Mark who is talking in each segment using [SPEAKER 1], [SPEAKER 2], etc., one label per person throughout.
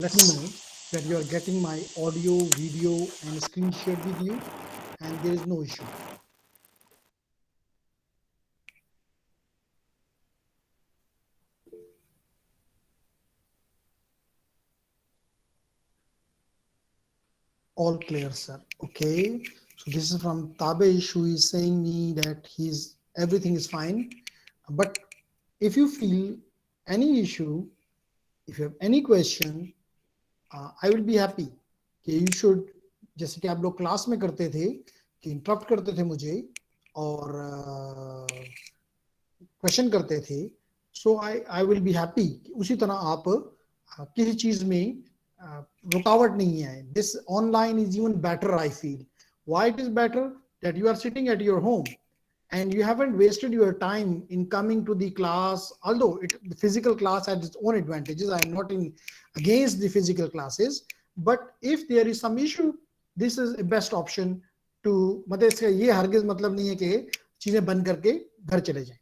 [SPEAKER 1] let me know that you are getting my audio, video, and screen shared with you, and there is no issue. All clear, sir. Okay. So this is from Tabesh, who is saying me that everything is fine. But if you feel any issue, if you have any question, I will be happy कि you should, जैसे कि आप लोग class में करते थे कि interrupt करते थे मुझे और क्वेश्चन करते थे, so I will be happy उसी तरह आप किसी चीज में रुकावट नहीं है. This online is even better, I feel. Why it is better? That you are sitting at your home and you haven't wasted your time in coming to the class, although the physical class has its own advantages. I am not against the physical classes, but if there is some issue, this is a best option to, मतलब इसका ये हरगिज मतलब नहीं है कि चीजें बंद करके घर चले जाएं.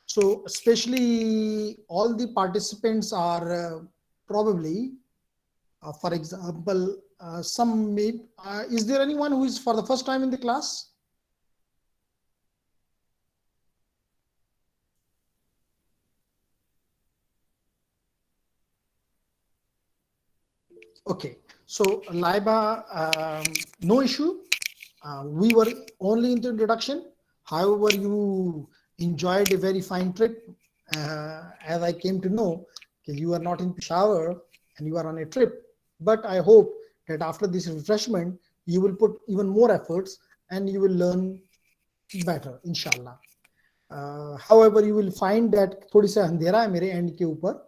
[SPEAKER 1] So especially all the participants are probably for example some may is there anyone who is for the first time in the class? Okay, so Laiba, no issue. We were only in the introduction. However, you enjoyed a very fine trip. As I came to know, you are not in Peshawar and you are on a trip. But I hope that after this refreshment, you will put even more efforts and you will learn better, inshallah. However, you will find that थोड़ी सा अंधेरा है मेरे and के ऊपर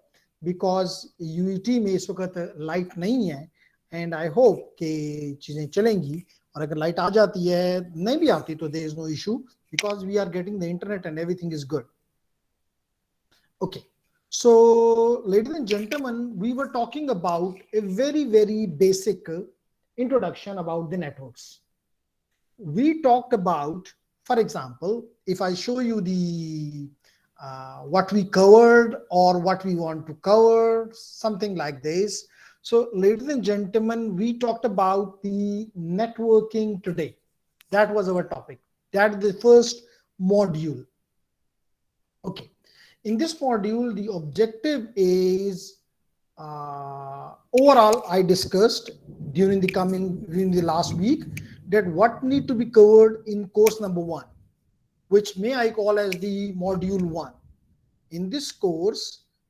[SPEAKER 1] because UET में इस वक्त लाइट नहीं है एंड आई होप कि चीज़ें चलेंगी और अगर लाइट आ जाती है नहीं भी आती तो there is no issue because we are getting the internet and everything is good. Okay, so ladies and gentlemen, we were talking about a very basic introduction about the networks. We talked about, for example, if I show you the what we covered or what we want to cover, something like this. So ladies and gentlemen, we talked about the networking today. That was our topic. That is the first module. Okay, in this module the objective is overall I discussed during the last week that what need to be covered in course number 1, which may I call as the module 1. In this course,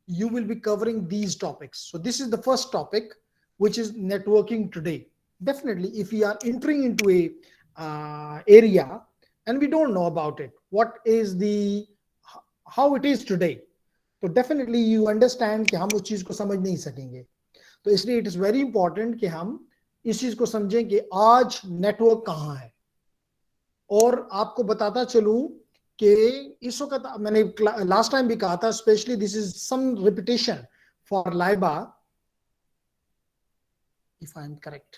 [SPEAKER 1] you will be covering these topics. So this is the first topic, which is networking today. Definitely, if we are entering into a area and we don't know about it, what is the how it is today, तो definitely you understand कि हम उस चीज को समझ नहीं सकेंगे. तो इसलिए it is very important कि हम इस चीज को समझें कि आज नेटवर्क कहाँ है. और आपको बताता चलूं कि इस वक्त मैंने लास्ट टाइम भी कहा था, specially this is some repetition for Laiba if I am correct.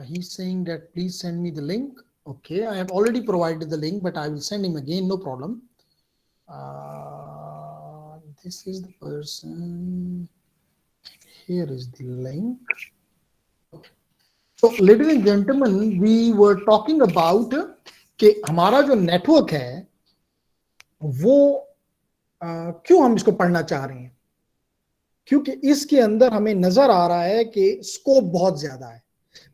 [SPEAKER 1] He is saying that please send me the link. Okay, I have already provided the link, but I will send him again, no problem. This is the person. Here is the link. Okay. So, ladies and gentlemen, we were talking about कि हमारा जो network है वो क्यों हम इसको पढ़ना चाह रहे हैं, क्योंकि इसके अंदर हमें नजर आ रहा है कि स्कोप बहुत ज्यादा है.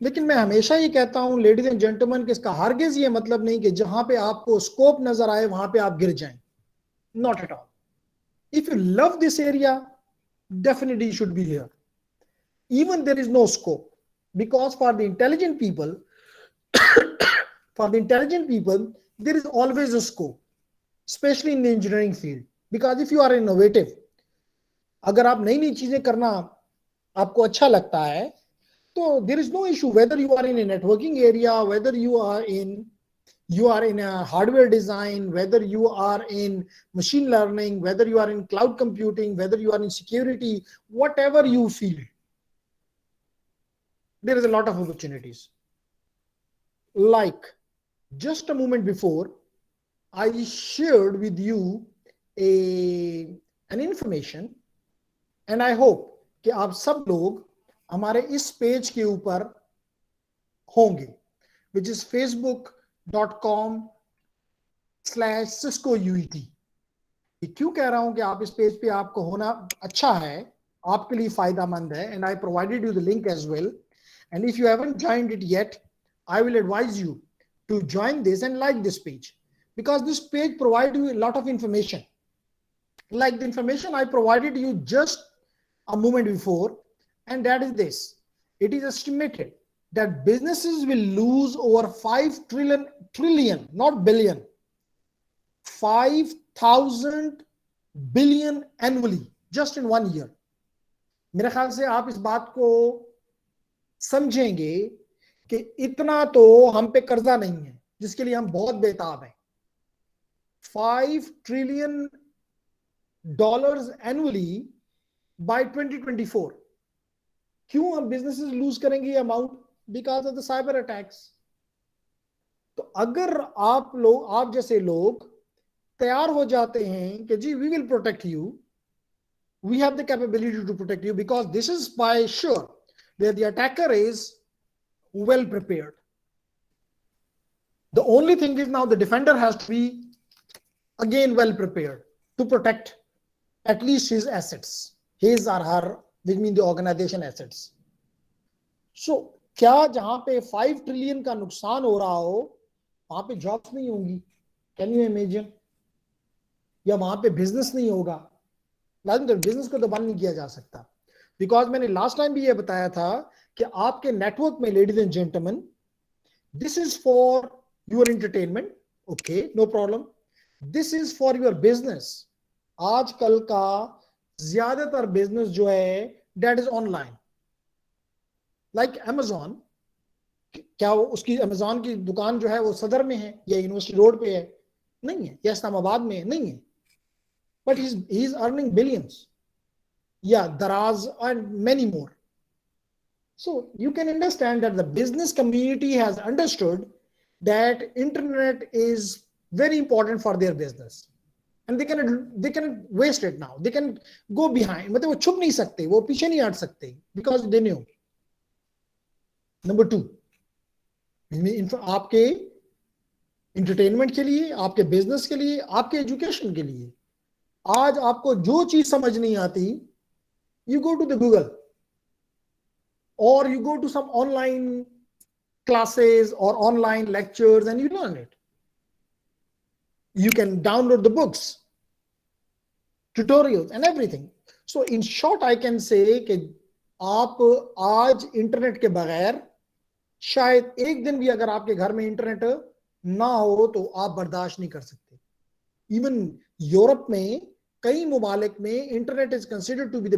[SPEAKER 1] लेकिन मैं हमेशा ये कहता हूं लेडीज एंड जेंटलमैन कि इसका हरगिज ये मतलब नहीं कि जहां पे आपको स्कोप नजर आए वहां पे आप गिर जाएं. Not at all. If you love this area, definitely you should be here. Even there is no scope, because for the intelligent people there is always a scope, especially in the engineering field. Because if you are innovative, अगर आप नई नई चीजें करना आपको अच्छा लगता है तो there is no issue whether you are in a networking area, whether you are in a hardware design, whether you are in machine learning, whether you are in cloud computing, whether you are in security, whatever you feel, there is a lot of opportunities. Like just a moment before, I shared with you an information, and I hope कि आप सब लोग हमारे इस page के ऊपर होंगे, which is facebook.com/ciscouet। क्यों कह रहा हूं कि आप इस पेज पे आपको होना अच्छा है, आपके लिए फायदामंद है, and I provided you the link as well, and if you haven't joined it yet, I will advise you to join this and like this page, because this page provides you a lot of information. Like the information I provided you just a moment before, and that is this: it is estimated that businesses will lose over 5 trillion, not billion, 5,000 billion annually just in 1 year. मेरे ख्याल से आप इस बात को समझेंगे कि इतना तो हम पे कर्जा नहीं है जिसके लिए हम बहुत बेताब हैं। $5 trillion एनुअली बाय 2024। क्यों हम बिजनेसेस लूज करेंगे amount? Because of the cyber attacks. तो अगर आप जैसे लोग तैयार हो जाते हैं कि जी we will protect you, we have the capability to protect you, because this is by sure that the attacker is well prepared. The only thing is now the defender has to be again well prepared to protect at least his assets, his or her, which means the organization assets. So क्या जहां पे 5 trillion का नुकसान हो रहा हो वहां पे जॉब्स नहीं होंगी? Can you imagine? या वहां पे बिजनेस नहीं होगा? लाजिम तो बिजनेस को तो बंद नहीं किया जा सकता, बिकॉज मैंने लास्ट टाइम भी ये बताया था कि आपके नेटवर्क में, ladies and gentleman, this is for your entertainment, okay, no problem, this is for your business. आजकल का ज्यादातर बिजनेस जो है that is online, like Amazon. क्या वो उसकी अमेजॉन की दुकान जो है वो सदर में है या यूनिवर्सिटी रोड पे है? नहीं है। या इस्लामाबाद में है? नहीं है। But he is earning billions, या दराज and many more. So you can understand that the business community has understood that internet is very important for their business, and they can waste it now. They can go behind, मतलब वो छुप नहीं सकते, वो पीछे नहीं हट सकते, because they knew. Number 2, आपके entertainment के लिए, आपके business के लिए, आपके education के लिए, आज आपको जो चीज समझ नहीं आती, you go to the Google, or you go to some online classes or online lectures and you learn it. You can download the books, tutorials and everything. So in short I can say कि आप आज internet के बगैर शायद एक दिन भी अगर आपके घर में इंटरनेट ना हो तो आप बर्दाश्त नहीं कर सकते। इवन यूरोप में कई मुमालिक में internet is considered to be the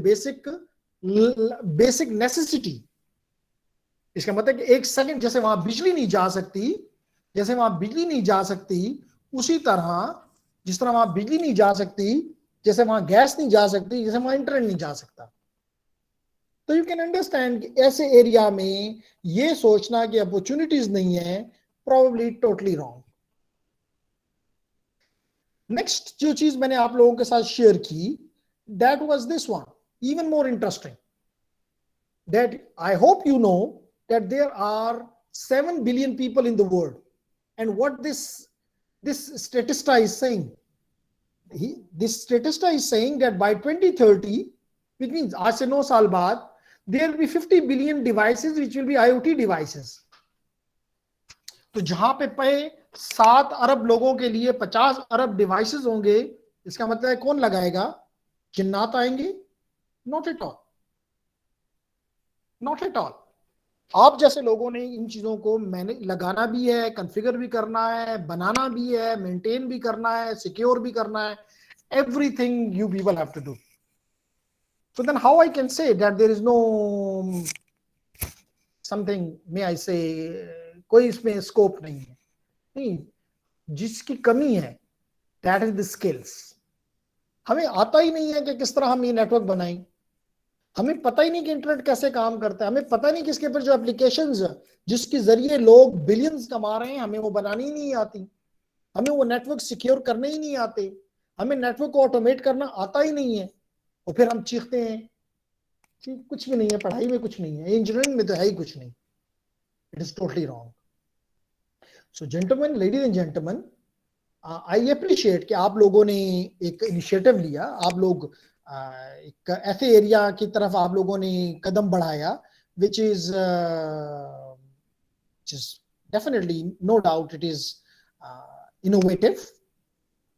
[SPEAKER 1] basic necessity. इसका मतलब कि एक सेकंड जैसे वहां बिजली नहीं जा सकती, उसी तरह जिस तरह वहां बिजली नहीं जा सकती, जैसे वहां गैस नहीं जा सकती, जैसे वहां इंटरनेट नहीं जा सकता। तो यू कैन अंडरस्टैंड कि ऐसे एरिया में ये सोचना कि अपॉर्चुनिटीज नहीं है, प्रोबेबली टोटली रॉन्ग। नेक्स्ट जो चीज मैंने आप लोगों के साथ शेयर की, that was this one, even more interesting, that I hope you know that there are 7 billion people in the world, and what this statista is saying, this statista is saying that by 2030, which means आज से 9 साल बाद, there will be 50 billion devices which will be IoT devices. तो जहां पे 7 अरब लोगों के लिए 50 अरब डिवाइसेस होंगे, इसका मतलब है कौन लगाएगा? जिन्नात आएंगे? Not at all, not at all. आप जैसे लोगों ने इन चीजों को मैंने लगाना भी है, कॉन्फ़िगर भी करना है, बनाना भी है, मेंटेन भी करना है, सिक्योर भी करना है। Everything you people have to do. So then how I can say that there is no something, may I say, कोई इसमें स्कोप नहीं है? नहीं, जिसकी कमी है दैट इज द स्किल्स। हमें आता ही नहीं है कि किस तरह हम ये नेटवर्क बनाएं, हमें पता ही नहीं कि इंटरनेट कैसे काम करता है, हमें पता नहीं कि इसके ऊपर जो एप्लीकेशंस जिसके जरिए लोग बिलियंस कमा रहे हैं, हमें वो बनानी ही नहीं आती, हमें वो नेटवर्क सिक्योर करने ही नहीं आते, हमें नेटवर्क को ऑटोमेट करना आता ही नहीं है, और फिर हम चीखते हैं कि कुछ भी नहीं है, पढ़ाई में कुछ नहीं है, इंजीनियरिंग में तो है ही कुछ नहीं. It is totally wrong. So gentlemen, ladies and gentlemen, I appreciate कि आप लोगों ने एक इनिशिएटिव लिया, आप लोग एक ऐसे एरिया की तरफ आप लोगों ने कदम बढ़ाया which is definitely, no doubt, it is innovative.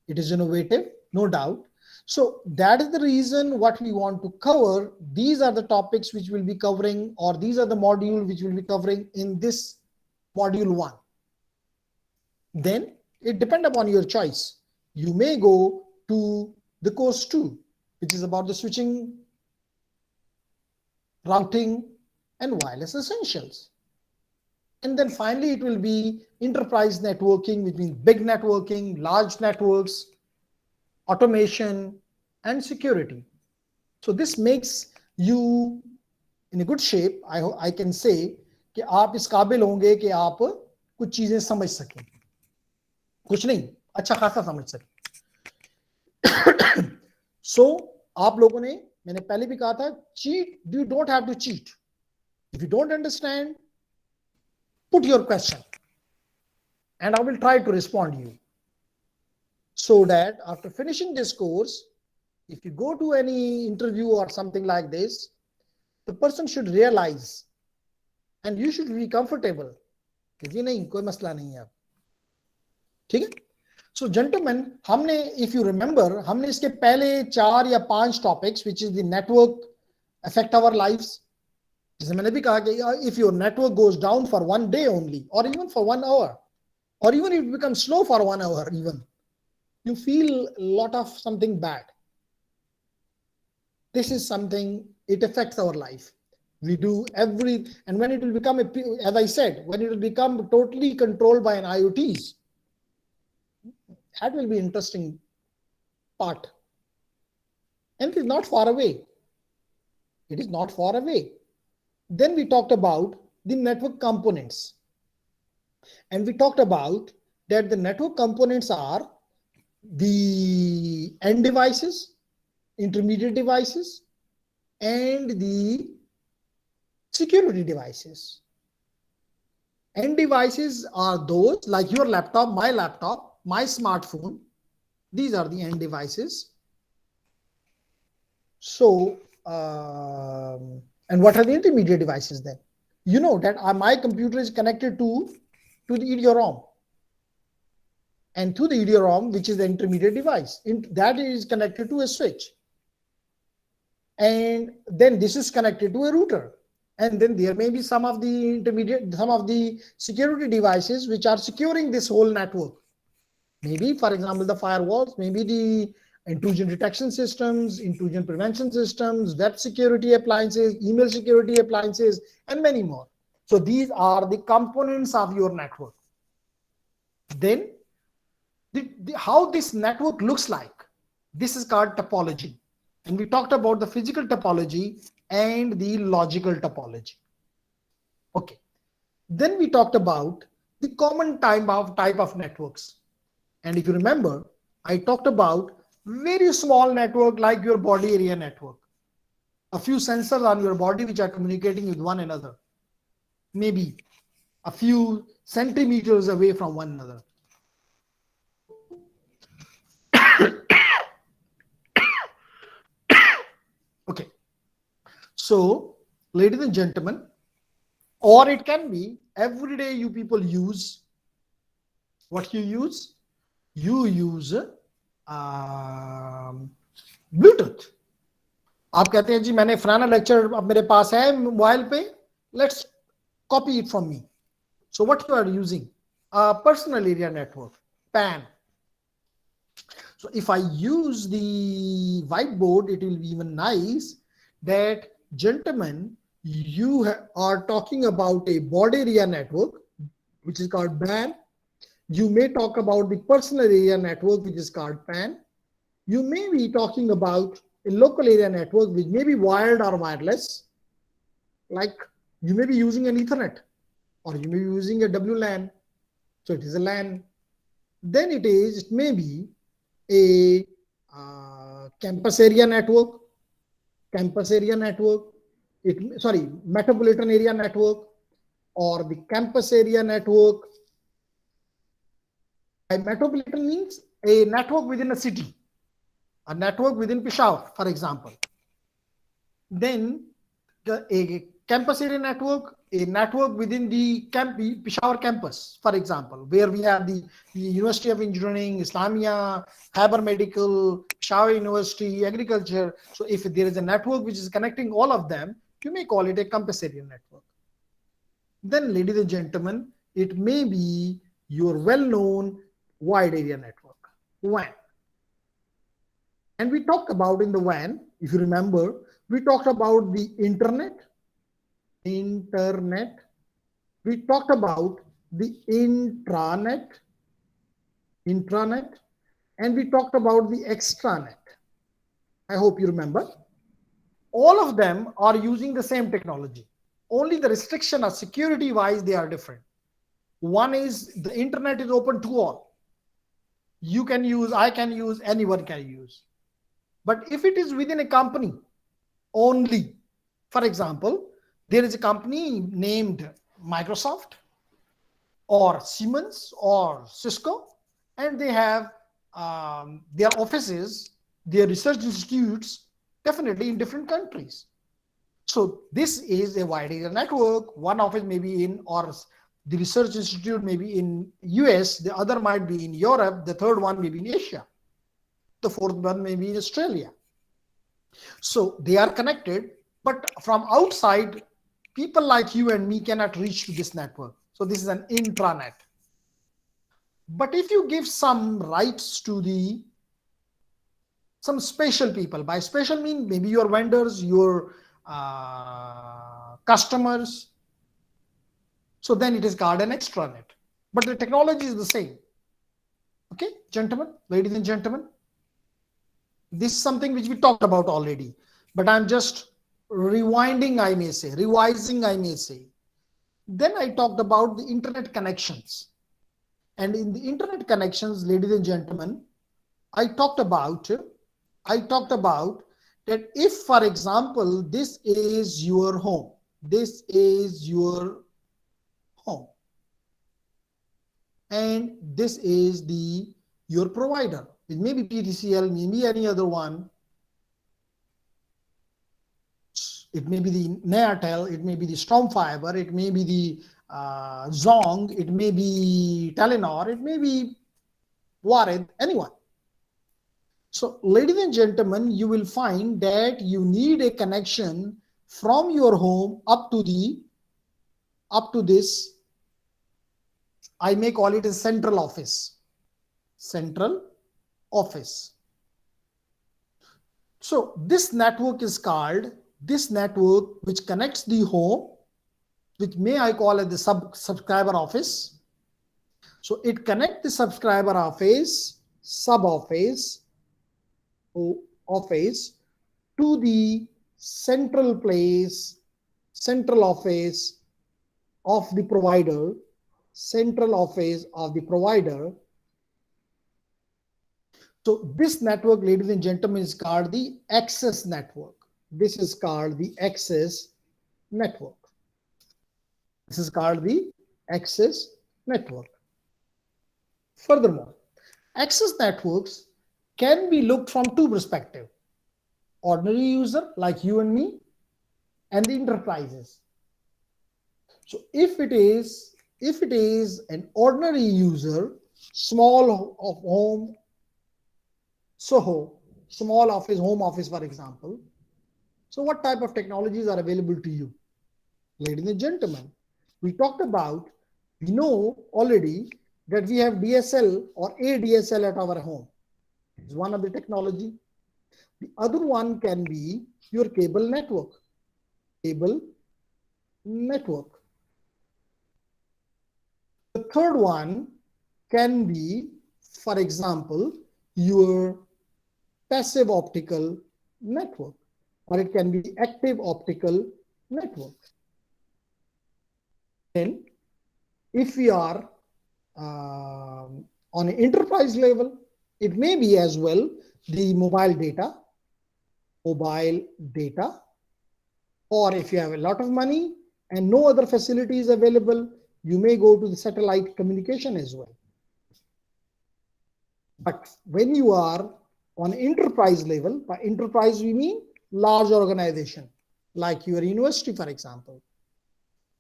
[SPEAKER 1] It is innovative, no doubt. So that is the reason what we want to cover. These are the topics which we'll be covering, or these are the module which we'll be covering in this module 1. Then it depends upon your choice. You may go to the course 2, which is about the switching, routing, and wireless essentials. And then finally, it will be enterprise networking, which means big networking, large networks, automation, and security. So this makes you in a good shape. I can say कि आप इस काबिल होंगे कि आप कुछ चीजें समझ सकें, कुछ नहीं, अच्छा खासा समझ सकें. So आप लोगों ने, मैंने पहले भी कहा था, cheat, you don't have to cheat. If you don't understand, put your question and I will try to respond to you, so that after finishing this course, if you go to any interview or something like this, the person should realize and you should be comfortable कि जी नहीं, कोई मसला नहीं है अब. ठीक है. So gentlemen, हमने, if you remember, हमने इसके पहले 4 या 5 topics, which is the network affect our lives. जैसे मैंने भी कहा कि if your network goes down for 1 day only, or even for 1 hour, or even if it becomes slow for 1 hour, even you feel a lot of something bad. This is something, it affects our life. We do every, and when it will become, as I said, when it will become totally controlled by an IoTs, that will be interesting part. And it is not far away. It is not far away. Then we talked about the network components. And we talked about that the network components are the end devices, intermediate devices, and the security devices. End devices are those like your laptop, my smartphone. These are the end devices. So, and what are the intermediate devices then? You know that my computer is connected to the EDROM. And to the EDROM, which is the intermediate device, that is connected to a switch. And then this is connected to a router. And then there may be some of the security devices which are securing this whole network. Maybe, for example, the firewalls, maybe the intrusion detection systems, intrusion prevention systems, web security appliances, email security appliances, and many more. So these are the components of your network. Then how this network looks like, this is called topology. And we talked about the physical topology and the logical topology. Okay. Then we talked about the common type of networks. And if you remember, I talked about very small network like your body area network. A few sensors on your body which are communicating with one another. Maybe a few centimeters away from one another. Okay. So, ladies and gentlemen, or it can be every day you people use what you use. You use Bluetooth. आप कहते हैं जी मैंने फलाना lecture अब मेरे पास है mobile पे, let's copy it from me. So what you are using? A personal area network, PAN. So if I use the whiteboard, it will be even nice that, gentlemen, you are talking about a broad area network, which is called BAN. You may talk about the personal area network, which is called PAN. You may be talking about a local area network, which may be wired or wireless. Like you may be using an Ethernet, or you may be using a WLAN. So it is a LAN. Then it may be a campus area network, metropolitan area network or the campus area network. A metropolitan means a network within a city, a network within Peshawar, for example. Then a campus area network, a network within the Peshawar campus, for example, where we have the University of Engineering, Islamia, Khyber Medical, Peshawar University, Agriculture. So if there is a network which is connecting all of them, you may call it a campus area network. Then, ladies and gentlemen, it may be your well-known wide area network, WAN. And we talked about in the WAN, if you remember, we talked about the internet. We talked about the intranet, and we talked about the extranet. I hope you remember. All of them are using the same technology. Only the restriction or security wise, they are different. One is the internet is open to all. You can use, I can use, anyone can use. But if it is within a company only, for example, there is a company named Microsoft or Siemens or Cisco, and they have their offices, their research institutes, definitely in different countries. So this is a wide area network. One office may be in, or the research institute may be in US, the other might be in Europe, the third one may be in Asia, the fourth one may be in Australia. So they are connected, but from outside, people like you and me cannot reach to this network. So this is an intranet. But if you give some rights to some special people, by special mean maybe your vendors, your customers, so then it is called an extranet. But the technology is the same. Okay, gentlemen, ladies and gentlemen, this is something which we talked about already, but I'm just rewinding, I may say, revising, I may say. Then I talked about the internet connections. And in the internet connections, ladies and gentlemen, I talked about that if, for example, this is your home, and this is your provider. It may be PTCL, maybe any other one. It may be the Nayatel, it may be the Stormfiber, it may be the Zong, it may be Telenor, it may be Warid, anyone. So, ladies and gentlemen, you will find that you need a connection from your home up to this, I may call it a central office. So this network is called, this network which connects the home, which may I call it the subscriber office. So it connects the subscriber office, sub-office, office to the central place, central office of the provider, So this network, ladies and gentlemen, is called the access network. This is called the access network. Furthermore, access networks can be looked from two perspectives: ordinary user like you and me, and the enterprises. So if it is an ordinary user, small of home, SOHO, small office, home office, for example. So what type of technologies are available to you? Ladies and gentlemen, we know already that we have DSL or ADSL at our home. It's one of the technology. The other one can be your cable network. The third one can be, for example, your passive optical network, or it can be active optical network. Then, if we are on an enterprise level, it may be as well the mobile data, Or if you have a lot of money and no other facility is available, you may go to the satellite communication as well. But when you are on enterprise level, by enterprise we mean large organization, like your university, for example,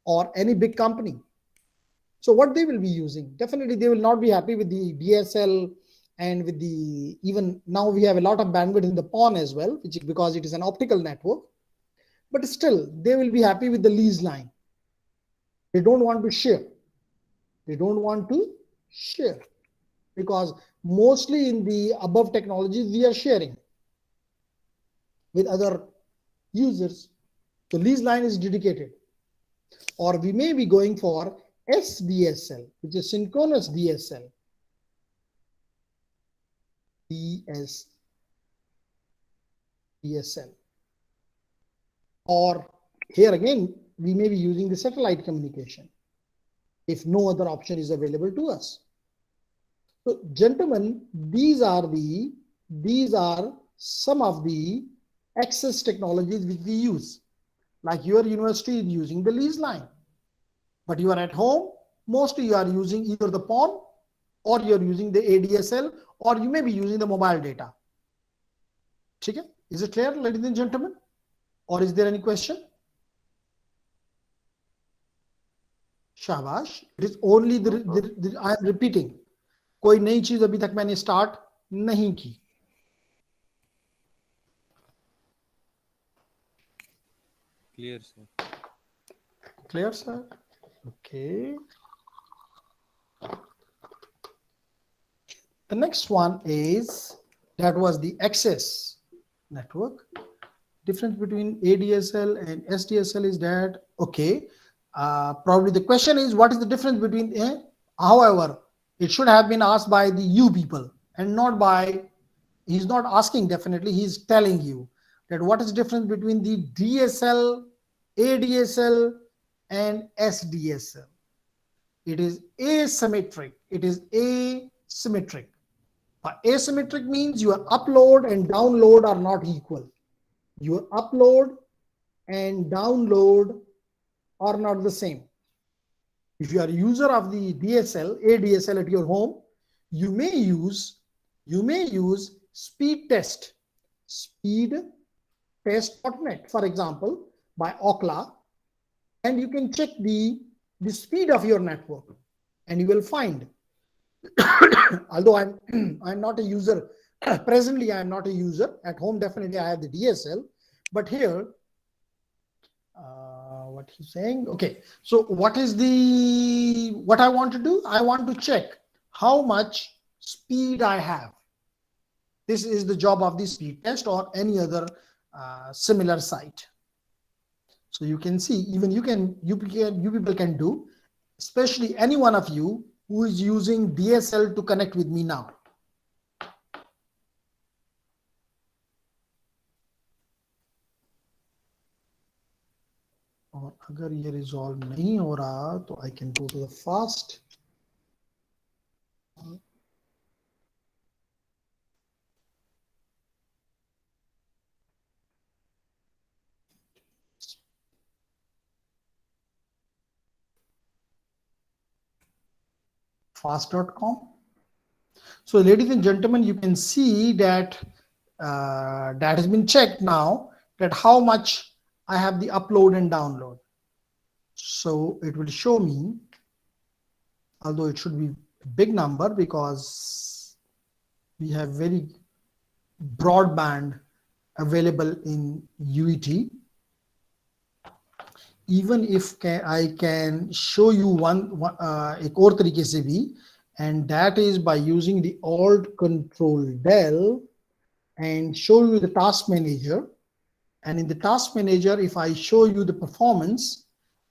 [SPEAKER 1] or any big company. So what they will be using, definitely they will not be happy with the DSL and with the, even now we have a lot of bandwidth in the PON as well, which is because it is an optical network, but still they will be happy with the lease line. They don't want to share. They don't want to share because mostly in the above technologies we are sharing with other users. So lease line is dedicated. Or we may be going for SDSL, which is synchronous DSL. DSL. Or here again, we may be using the satellite communication if no other option is available to us. So gentlemen, these are some of the access technologies which we use. Like your university is using the lease line, but you are at home, mostly you are using either the PON or you're using the ADSL, or you may be using the mobile data. Okay? Is it clear, ladies and gentlemen? Or is there any question? Shabash. It is only I am repeating. कोई नई चीज अभी तक मैंने start नहीं की.
[SPEAKER 2] Clear, sir.
[SPEAKER 1] Clear, sir? Okay. The next one is, that was the access network. Difference between ADSL and SDSL is that, okay, probably the question is, what is the difference between, however, it should have been asked by the you people and not by, he's not asking definitely, he's telling you that what is the difference between the DSL, ADSL and SDSL. It is asymmetric. It is asymmetric. Asymmetric means your upload and download are not equal. Your upload and download are not the same. If you are a user of the DSL, ADSL at your home, you may use speed test.net, for example, by Ookla, and you can check the speed of your network, and you will find, although I'm not a user, presently I'm not a user, at home definitely I have the DSL, but here, what he's saying, okay, so what I want to do? I want to check how much speed I have. This is the job of the speed test or any other similar site. So you can see, even you people can do, especially any one of you who is using DSL to connect with me now. और अगर ये resolve नहीं हो रहा तो I can go to the fast. Fast.com. So ladies and gentlemen, you can see that that has been checked now, that how much I have the upload and download. So it will show me, although it should be a big number because we have very broadband available in UET. Even if I can show you एक और तरीके से भी, and that is by using the Alt Control Del and show you the task manager. And in the task manager, if I show you the performance,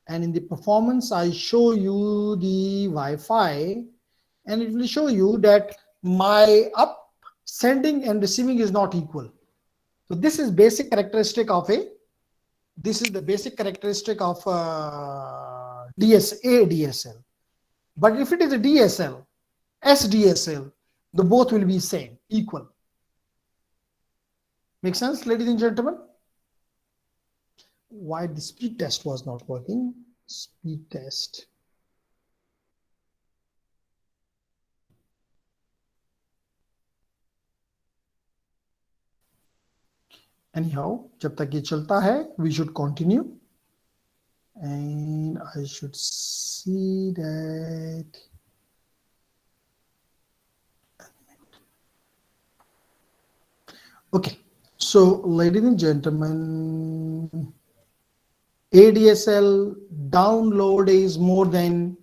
[SPEAKER 1] and in the performance I show you the Wi-Fi, and it will show you that my sending and receiving is not equal. So this is basic characteristic of this is the basic characteristic of DSL. But if it is a DSL, SDSL, the both will be same, equal. Make sense, ladies and gentlemen? why the speed test was not working. Speed test. Anyhow, जब तक ये चलता है, we should continue. And I should see that. Okay, so ladies and gentlemen, ADSL download is more than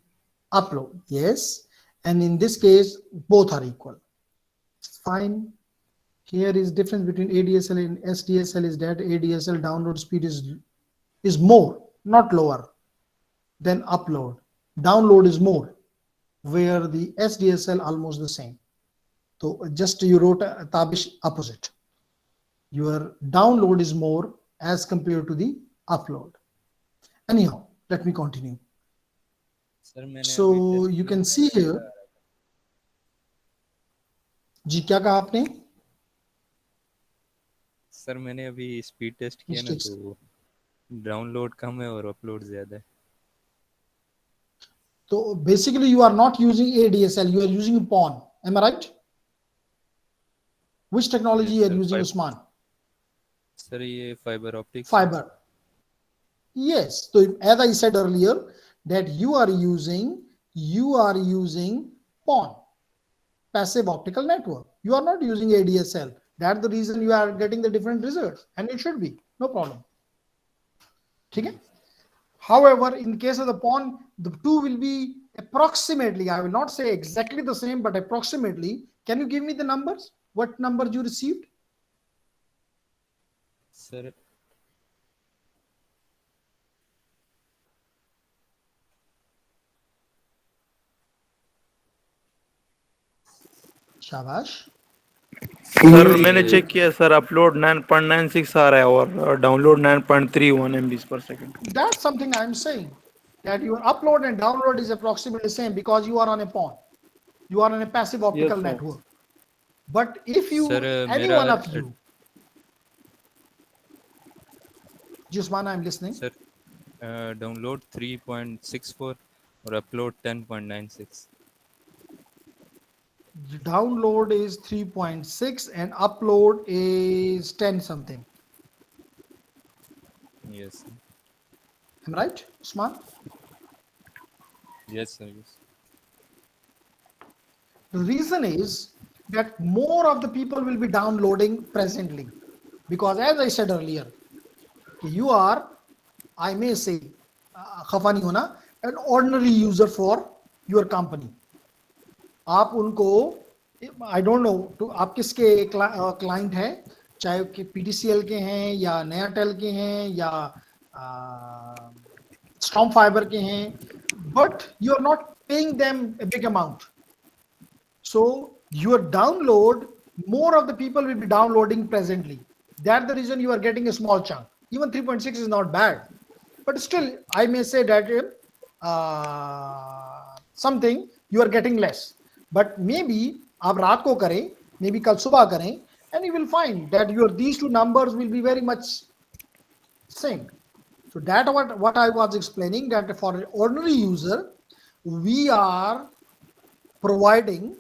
[SPEAKER 1] upload, yes, and in this case both are equal. Fine. Here is difference between ADSL and SDSL is that ADSL download speed is more, not lower, than upload. Download is more, where the SDSL almost the same. So just you wrote Tabish opposite. Your download is more as compared to the upload. Anyhow, let me continue.
[SPEAKER 2] Sir मैंने
[SPEAKER 1] So you can see here. जी क्या कहा आपने?
[SPEAKER 2] Sir मैंने अभी speed test किया ना तो download कम है और अपलोड ज्यादा है.
[SPEAKER 1] So basically you are not using ADSL, you are using PON. Am I right? Which technology you are using, Usman?
[SPEAKER 2] Sir ये fibre optic.
[SPEAKER 1] Fiber. Yes. So as I said earlier that you are using PON, passive optical network. You are not using ADSL. That's the reason you are getting the different results, and it should be no problem. Okay. However, in case of the PON, the two will be approximately, I will not say exactly the same, but approximately. Can you give me the numbers? What numbers you received?
[SPEAKER 2] Sir
[SPEAKER 1] शाबाश.
[SPEAKER 3] Sir मैंने check किया sir, upload 9.96 आ रहा है और download 9.31 MB per second.
[SPEAKER 1] That's something I'm saying, that your upload and download is approximately the same because you are on a PON. You are on a passive optical
[SPEAKER 3] Yes, sir.
[SPEAKER 1] network. But if you,
[SPEAKER 2] Sir,
[SPEAKER 1] any
[SPEAKER 2] मेरा-
[SPEAKER 1] one of you, Jusman, I'm listening.
[SPEAKER 2] Sir download 3.64 और upload 10.96.
[SPEAKER 1] Download is 3.6 and upload is 10 something.
[SPEAKER 2] Yes.
[SPEAKER 1] Am I right, Usman?
[SPEAKER 2] Yes, sir. Yes.
[SPEAKER 1] The reason is that more of the people will be downloading presently, because as I said earlier, you are, I may say, खफा नहीं होना, an ordinary user for your company. आप उनको, I don't know, तो आप किसके client हैं, चाहे कि PTCL के हैं या नयाटेल के हैं या स्टॉर्म फाइबर के हैं, but you are not paying them a big amount. So your download, more of the people will be downloading presently. That's the reason you are getting a small chunk. Even 3.6 is not bad, but still I may say that something you are getting less. But maybe आप रात को करें, maybe कल सुबह करें, and you will find that your these two numbers will be very much same. So that what I was explaining, that for an ordinary user we are providing,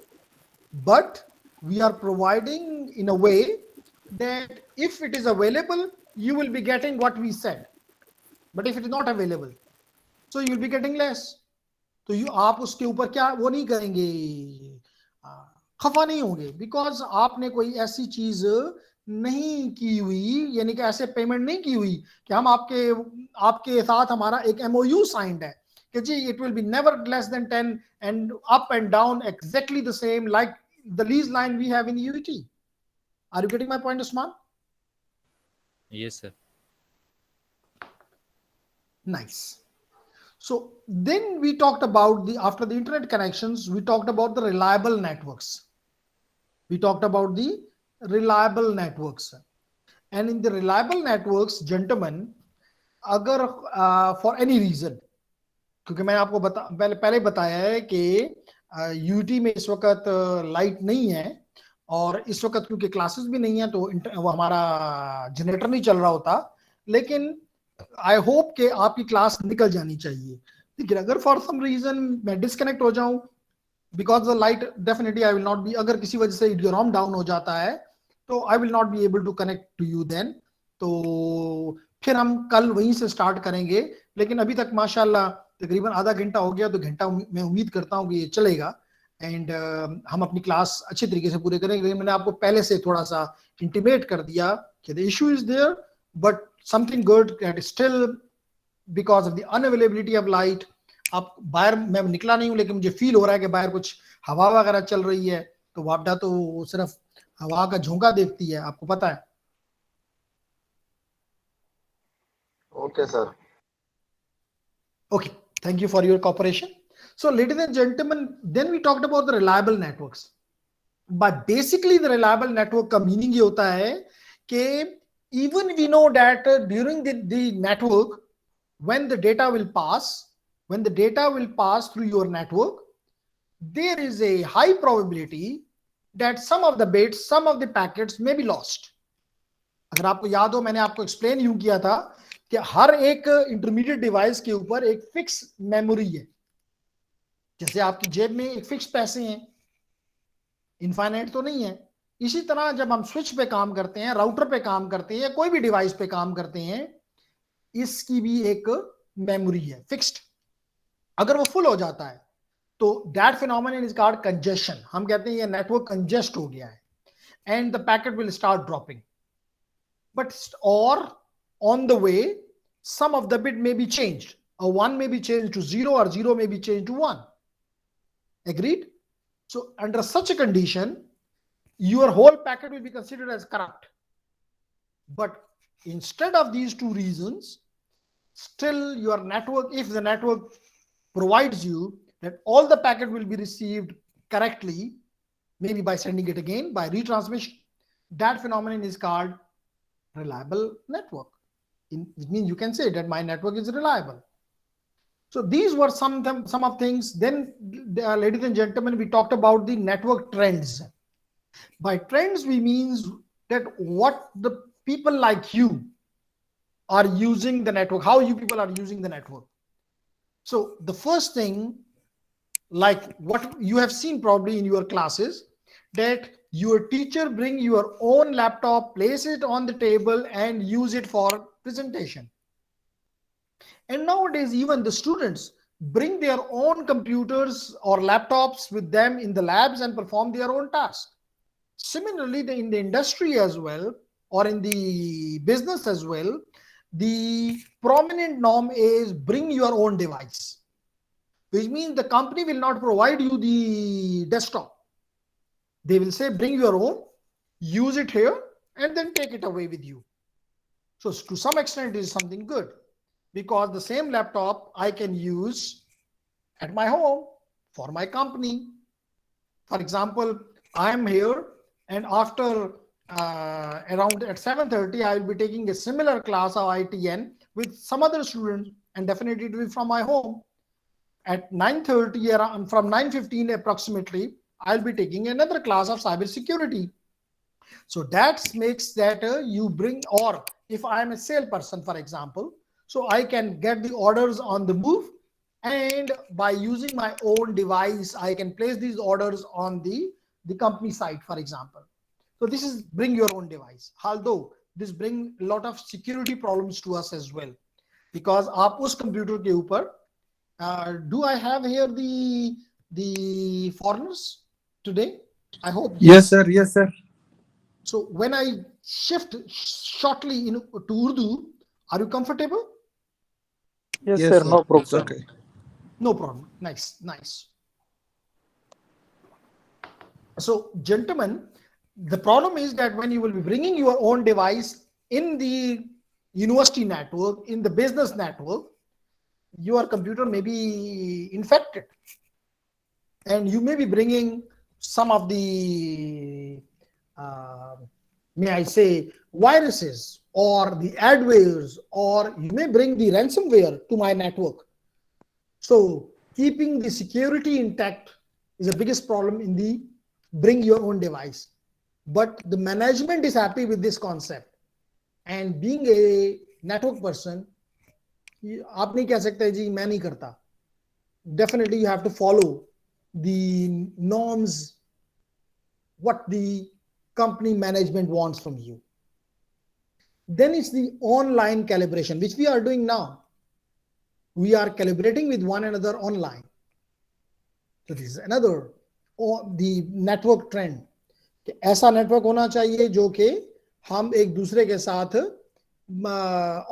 [SPEAKER 1] but we are providing in a way that if it is available, you will be getting what we said. But if it is not available, so you will be getting less. तो आप उसके ऊपर क्या वो नहीं करेंगे, खफा नहीं होंगे, बिकॉज आपने कोई ऐसी चीज नहीं की हुई, यानी कि ऐसे पेमेंट नहीं की हुई कि हम आपके साथ हमारा एक MOU साइंड है कि जी it will be never less than 10 and up and down exactly the same like the lease line we have in UET. Are you getting my point, Usman?
[SPEAKER 2] Yes, sir.
[SPEAKER 1] Nice. So then we talked about after the internet connections, we talked about the reliable networks. And in the reliable networks, gentlemen, अगर for any reason, क्योंकि मैंने आपको पहले बताया है कि UT में इस वक्त लाइट नहीं है और इस वक्त क्योंकि क्लासेस भी नहीं है तो वो हमारा जनरेटर नहीं चल रहा होता, लेकिन आई होप कि आपकी क्लास निकल जानी चाहिए, लेकिन अगर फॉर सम रीजन मैं डिस्कनेक्ट हो जाऊं because the light, definitely I will not B, अगर किसी वजह से इडियोराम डाउन हो जाता है तो I will not be able to connect to you then. तो फिर हम कल वहीं से स्टार्ट करेंगे, लेकिन अभी तक माशाल्लाह तकरीबन आधा घंटा हो गया, तो घंटा मैं उम्मीद करता हूँ कि ये चलेगा एंड हम अपनी क्लास अच्छे तरीके से पूरे करेंगे। मैंने आपको पहले से थोड़ा सा इंटीमेट कर दिया कि the issue is there, but something good that still because of the unavailability of light. आप बाहर, मैं निकला नहीं हूं लेकिन मुझे फील हो रहा है कि बाहर कुछ हवा वगैरह चल रही है, तो वापडा तो सिर्फ हवा का झोंका देखती है, आपको पता है।
[SPEAKER 4] Okay, sir.
[SPEAKER 1] Okay, thank you for your cooperation. So, ladies and gentlemen, then we talked about the reliable networks. But basically, the reliable network का meaning ये होता है कि even we know that during the network, when the data will pass through your network, there is a high probability that some of the bits, some of the packets may be lost. अगर आपको याद हो, मैंने आपको explain यूं किया था कि हर एक इंटरमीडिएट डिवाइस के ऊपर एक फिक्स मेमोरी है। जैसे आपकी जेब में एक फिक्स पैसे हैं, इनफाइनाइट तो नहीं है। इसी तरह जब हम स्विच पे काम करते हैं, राउटर पे काम करते हैं, या कोई भी डिवाइस पे काम करते हैं, इसकी भी एक मेमोरी है फिक्स्ड। अगर वो फुल हो जाता है तो that phenomenon is called congestion. हम कहते हैं ये नेटवर्क कंजेस्ट हो गया है and the packet will start dropping, but और on the way some of the bit may be changed, or 1 may be changed to 0 or 0 may be changed to 1. Agreed? So under such a condition your whole packet will be considered as corrupt. But instead of these two reasons, still your network, if the network provides you that all the packet will be received correctly, maybe by sending it again by retransmission, that phenomenon is called reliable network. It means you can say that my network is reliable. So these were some of things. Then ladies and gentlemen, we talked about the network trends. By trends we means that what the people like you are using the network, how you people are using the network. So the first thing, like what you have seen probably in your classes, that your teacher bring your own laptop, place it on the table and use it for presentation. And nowadays even the students bring their own computers or laptops with them in the labs and perform their own tasks. Similarly, in the industry as well, or in the business as well, the prominent norm is bring your own device, which means the company will not provide you the desktop. They will say bring your own, use it here and then take it away with you. So to some extent it is something good, because the same laptop I can use at my home for my company. For example, I am here and after around at 7:30 I will be taking a similar class of ITN with some other students, and definitely it will be from my home. At 9:30 around, from 9:15 approximately, I'll be taking another class of cybersecurity. So that makes that you bring, or if I am a salesperson, for example, so I can get the orders on the move, and by using my own device, I can place these orders on the company site, for example. So this is bring your own device. Although this bring a lot of security problems to us as well, because आप उस computer के ऊपर, do I have here the foreigners today? I hope
[SPEAKER 5] yes sir, yes sir.
[SPEAKER 1] So when I shift shortly to Urdu, are you comfortable?
[SPEAKER 3] Yes, sir, no problem.
[SPEAKER 5] It's okay.
[SPEAKER 1] No problem. Nice. So gentlemen, the problem is that when you will be bringing your own device in the university network, in the business network, your computer may be infected and you may be bringing some of the may I say viruses or the adwares, or you may bring the ransomware to my network. So keeping the security intact is the biggest problem in the bring your own device. But the management is happy with this concept, and being a network person, आप नहीं कह सकते जी मैं नहीं करता. Definitely you have to follow the norms, what the company management wants from you. Then it's the online calibration, which we are doing now. We are calibrating with one another online. So this is another, or the network trend. कि ऐसा network होना चाहिए जो कि हम एक दूसरे के साथ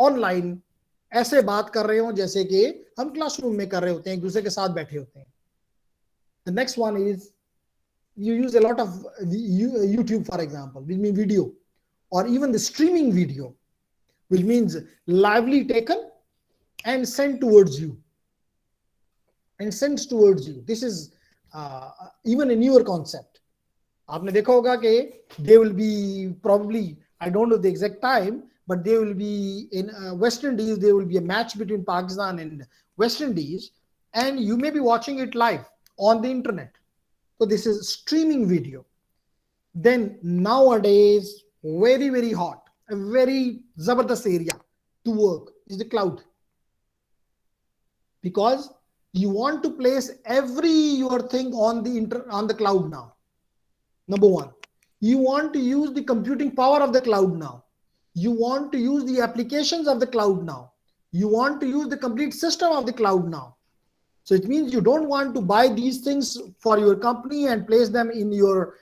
[SPEAKER 1] ऑनलाइन ऐसे बात कर रहे हो जैसे कि हम क्लासरूम में कर रहे होते हैं, एक दूसरे के साथ बैठे होते हैं. The next one is you use a lot of YouTube, for example, which means video, or even the streaming video, which means lively taken and sent towards you. And sends towards you. This is even a newer concept. आपने देखा होगा कि they will be probably, I don't know the exact time, but they will be in West Indies, there will be a match between Pakistan and West Indies, and you may be watching it live on the internet. So this is streaming video. Then nowadays, very, very hot, a very zabardast area to work is the cloud. Because you want to place every your thing on the cloud now. Number one, you want to use the computing power of the cloud now. You want to use the applications of the cloud now. You want to use the complete system of the cloud now. So it means you don't want to buy these things for your company and place them in your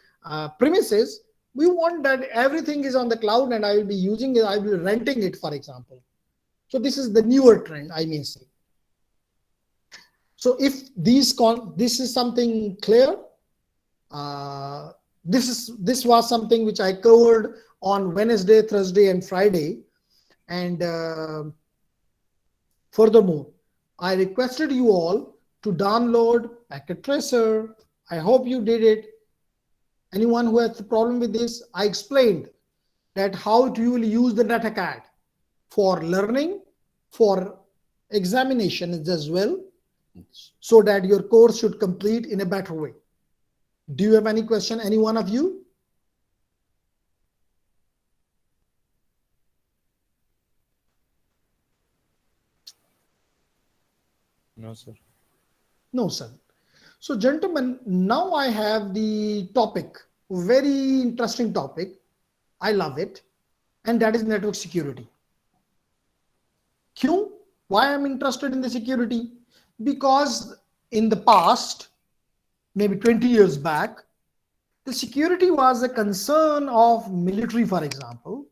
[SPEAKER 1] premises. We want that everything is on the cloud and I will be using it, I will be renting it, for example. So this is the newer trend, I may say. So if this is something clear, this was something which I covered on Wednesday, Thursday, and Friday. And furthermore, I requested you all to download Packet Tracer. I hope you did it. Anyone who has a problem with this, I explained that how you will use the NetAcad for learning, for examinations as well, so that your course should complete in a better way. Do you have any question, any one of you?
[SPEAKER 2] No, sir.
[SPEAKER 1] No, sir. So gentlemen, now I have the topic, very interesting topic. I love it. And that is network security. Kyun? Why I'm interested in the security? Because in the past, maybe 20 years back, the security was a concern of military, for example,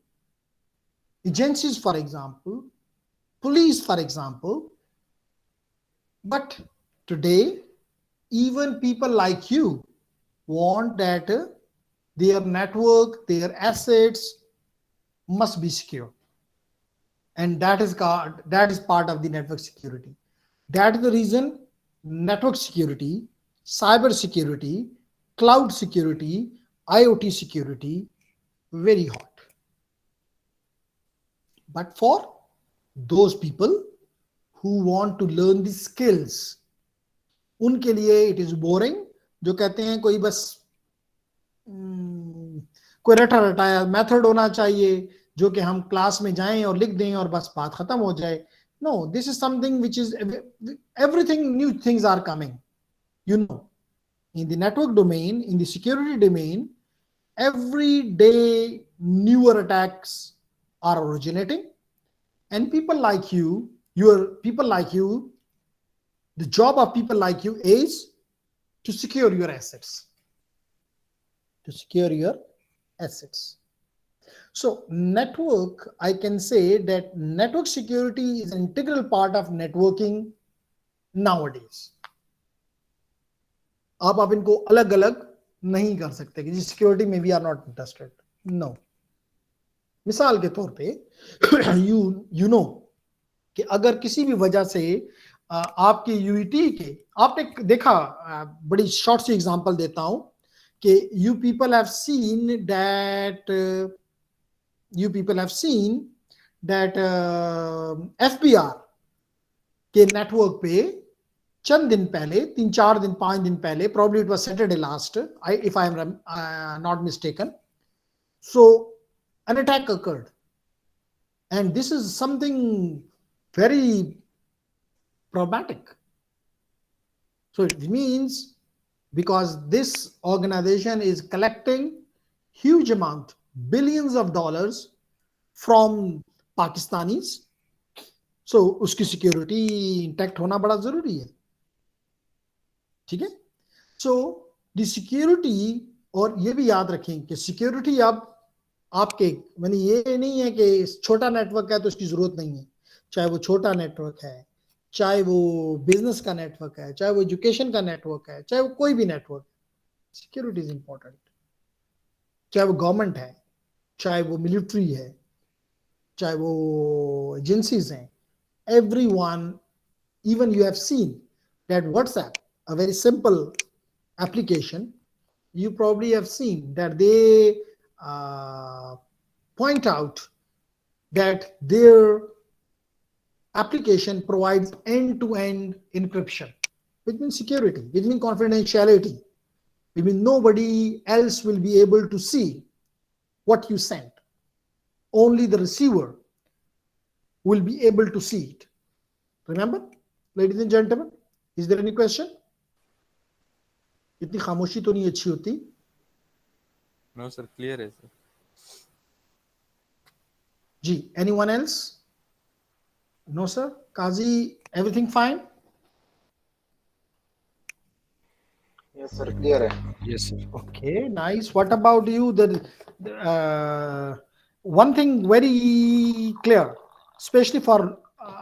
[SPEAKER 1] agencies, for example, police, for example. But today, even people like you want that their network, their assets must be secure. And that is part of the network security. That is the reason network security, cyber security, cloud security, IoT security, very hot. But for those people who want to learn the skills, उनके लिए it is boring. जो कहते हैं कोई बस कोई रटा रटाया method होना चाहिए जो कि हम क्लास में जाएं और लिख दें और बस बात खत्म हो जाए. No, this is something which is everything, new things are coming. You know, in the network domain, in the security domain, every day newer attacks are originating, and people like you, the job of people like you is to secure your assets. To secure your assets. So network, I can say that network security is an integral part of networking nowadays. आप इनको अलग अलग नहीं कर सकते कि security में we are not interested. No. मिसाल के तौर पे यू नो कि अगर किसी भी वजह से आपके यूईटी के, आपने देखा, बड़ी शॉर्ट सी एग्जांपल देता हूं कि you people have seen that FBR के नेटवर्क पे चंद दिन पहले, 3-4 दिन, 5 दिन पहले, probably it was Saturday last, if I am not mistaken, so an attack occurred, and this is something very problematic. So it means because this organization is collecting huge amount, billions of dollars from Pakistanis, so उसकी security intact होना बड़ा जरूरी है, ठीक है? So the security, और ये भी याद रखें कि security अब आपके, मैंने ये नहीं है कि छोटा नेटवर्क है तो उसकी जरूरत नहीं है, चाहे वो छोटा नेटवर्क है, चाहे वो बिजनेस का नेटवर्क है, चाहे वो एजुकेशन का नेटवर्क है, चाहे वो कोई भी नेटवर्क, सिक्योरिटी इज इंपॉर्टेंट। चाहे वो गवर्नमेंट है, चाहे वो मिलिट्री है, चाहे वो एजेंसीज हैं, everyone, even you have seen that WhatsApp, a very simple application, you probably have seen that they point out that their application provides end-to-end encryption, which means security, which means confidentiality, which means nobody else will be able to see what you sent. Only the receiver will be able to see it. Remember, ladies and gentlemen, is there any question? इतनी खामोशी तो नहीं अच्छी होती?
[SPEAKER 2] No sir, clear है sir.
[SPEAKER 1] जी, anyone else? No sir. Kazi, everything fine?
[SPEAKER 4] Yes sir, clear है.
[SPEAKER 2] Yes sir.
[SPEAKER 1] Okay, nice. What about you? One thing very clear, especially for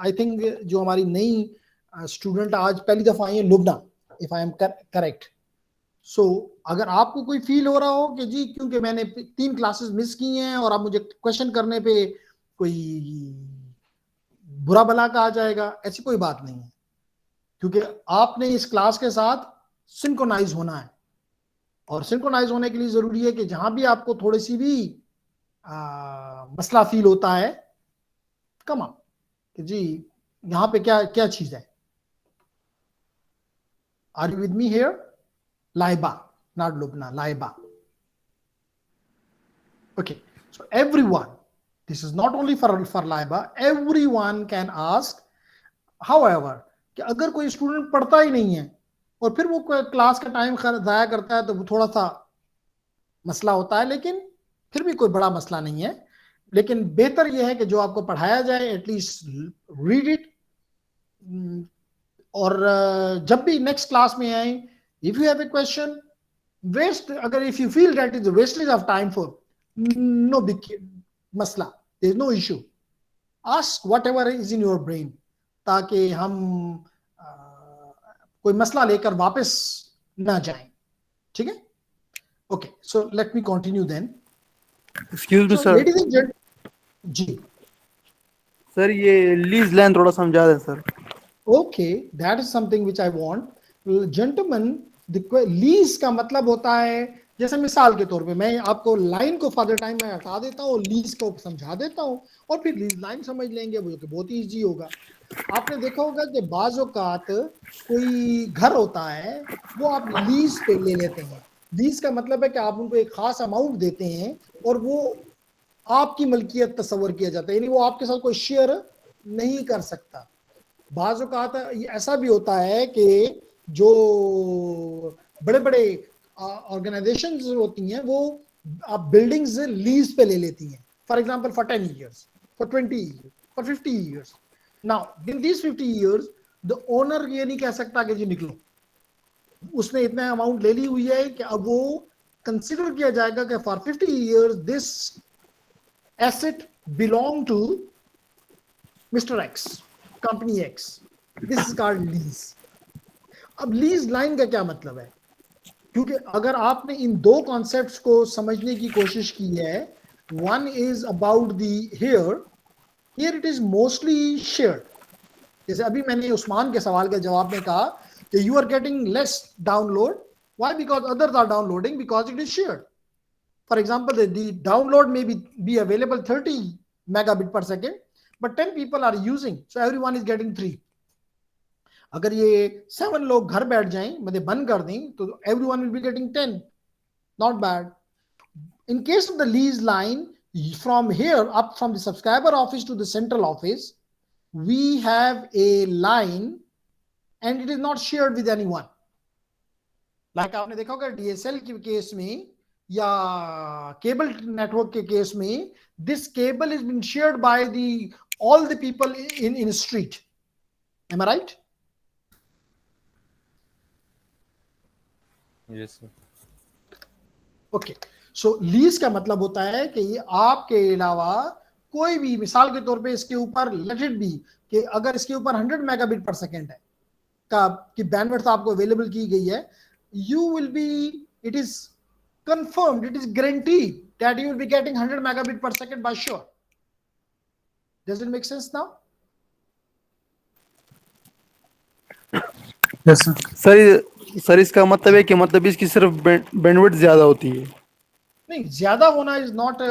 [SPEAKER 1] I think जो हमारी नई स्टूडेंट आज पहली दफा आई है Lubna, if I am correct. So अगर आपको कोई फील हो रहा हो कि जी क्योंकि मैंने 3 क्लासेस मिस की हैं और आप मुझे क्वेश्चन करने पे कोई बुरा भला कहा जाएगा, ऐसी कोई बात नहीं है, क्योंकि आपने इस क्लास के साथ सिंक्रोनाइज होना है, और सिंक्रोनाइज होने के लिए जरूरी है कि जहां भी आपको थोड़ी सी भी मसला फील होता है, कम ऑन कि जी यहाँ पे क्या क्या चीज है. Are you with me here? Laiba, not Lubna, Laiba. Okay, so everyone, this is not only for Laiba, everyone can ask. However, कि अगर कोई स्टूडेंट पढ़ता ही नहीं है और फिर वो क्लास का टाइम ज़ाया करता है तो वो थोड़ा सा मसला होता है, लेकिन फिर भी कोई बड़ा मसला नहीं है. लेकिन बेहतर यह है कि जो आपको पढ़ाया जाए एटलीस्ट रीड इट, और जब भी नेक्स्ट क्लास में आए, if you have a question, agar if you feel that it's a wastage of time for, no big masla, there is no issue. Ask whatever is in your brain, ताकि हम कोई मसला लेकर वापस ना जाएं, ठीक है? Okay, so let me continue then.
[SPEAKER 3] Excuse me,
[SPEAKER 1] So,
[SPEAKER 3] sir.
[SPEAKER 1] ladies and gentlemen, जी.
[SPEAKER 3] सर ये लीज लाइन थोड़ा समझा दें sir.
[SPEAKER 1] Okay, that is something which I want. Gentlemen, lease का मतलब होता है, जैसे मिसाल के तौर पे मैं आपको लाइन को फर्दर टाइम में हटा देता हूँ, लीज को समझा देता हूँ, और फिर लीज लाइन समझ लेंगे, वो तो बहुत ही ईजी होगा. आपने देखा होगा कि बाज़ औक़ात कोई घर होता है वो आप लीज पे ले लेते हैं. लीज का मतलब है कि आप उनको एक खास अमाउंट देते हैं और वो आपकी मलकियत तस्वर किया जाता है, यानी वो आपके साथ कोई शेयर नहीं कर सकता. बाज़ औक़ात ऐसा भी होता है कि जो बड़े बड़े ऑर्गेनाइजेशंस होती हैं वो आप बिल्डिंग्स लीज पे ले लेती हैं, for example for 10 years, for 20 years, for 50 years. Now in this 50 years the owner ये नहीं कह सकता कि जी निकलो, उसने इतना अमाउंट ले ली हुई है कि अब वो कंसिडर किया जाएगा कि for 50 years this asset belong to mister X, company X. This is called lease. अब लीज लाइन का क्या मतलब है? क्योंकि अगर आपने इन दो कॉन्सेप्ट्स को समझने की कोशिश की है, one is about the here it is mostly shared. जैसे अभी मैंने उस्मान के सवाल के जवाब में कहा कि you are getting less download. Why? Because others are downloading, because it is shared. For example the download में be available 30 megabit per second, but 10 people are using, so everyone is getting 3. अगर ये 7 लोग घर बैठ जाएं, मतलब बंद कर दें, तो everyone will be getting 10. Not bad. In case of the lease line, from here up from the subscriber office to the central office, we have a line and it is not shared with anyone. Like आपने देखा होगा DSL के case में या cable network के case में, this cable is being shared by all the people in street. Am I right?
[SPEAKER 2] Yes, sir.
[SPEAKER 1] Okay, so lease का मतलब होता है कि ये आपके अलावा कोई भी, मिसाल के तौर पे इसके ऊपर लेट इट बी कि अगर इसके ऊपर 100 मेगाबिट पर सेकेंड है की बैंडविड्थ आपको अवेलेबल की गई है, you will B, it is confirmed, it is guaranteed that you will be getting 100 megabit per second by sure. Does it make sense now?
[SPEAKER 3] Yes, sir इसका मतलब है कि मतलब इसकी सिर्फ बैंडविड्थ ज्यादा होती है?
[SPEAKER 1] नहीं, ज्यादा होना इज नॉट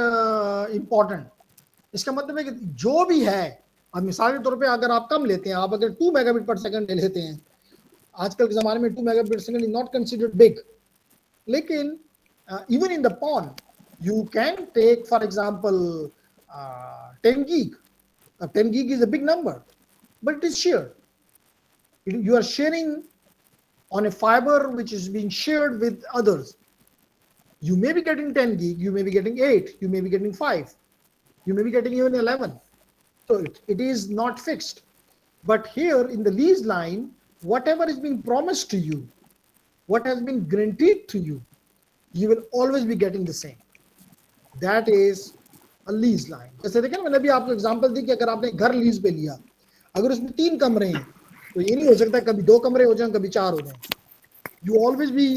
[SPEAKER 1] इम्पोर्टेंट. इसका मतलब है कि जो भी है, अब मिसाल के तौर पे अगर आप कम लेते हैं, आप अगर 2 मेगाबिट पर सेकंड ले लेते हैं, आजकल के ज़माने में 2 मेगाबिट पर second is not considered big, लेकिन even in the PON you can take for example 10 gig. 10 gig is a big number, but it is shared. You are sharing on a fiber which is being shared with others. You may be getting 10 gig, you may be getting 8, you may be getting 5, you may be getting even 11. So it is not fixed. But here in the lease line, whatever is being promised to you, what has been guaranteed to you, you will always be getting the same. That is a lease line. जैसे देखें, मैंने अभी आपको example दी कि अगर आपने घर lease पे लिया, अगर उसमें 3 कमरे हैं, तो ये नहीं हो सकता कभी 2 कमरे हो जाएं, कभी 4 हो जाएं. You always be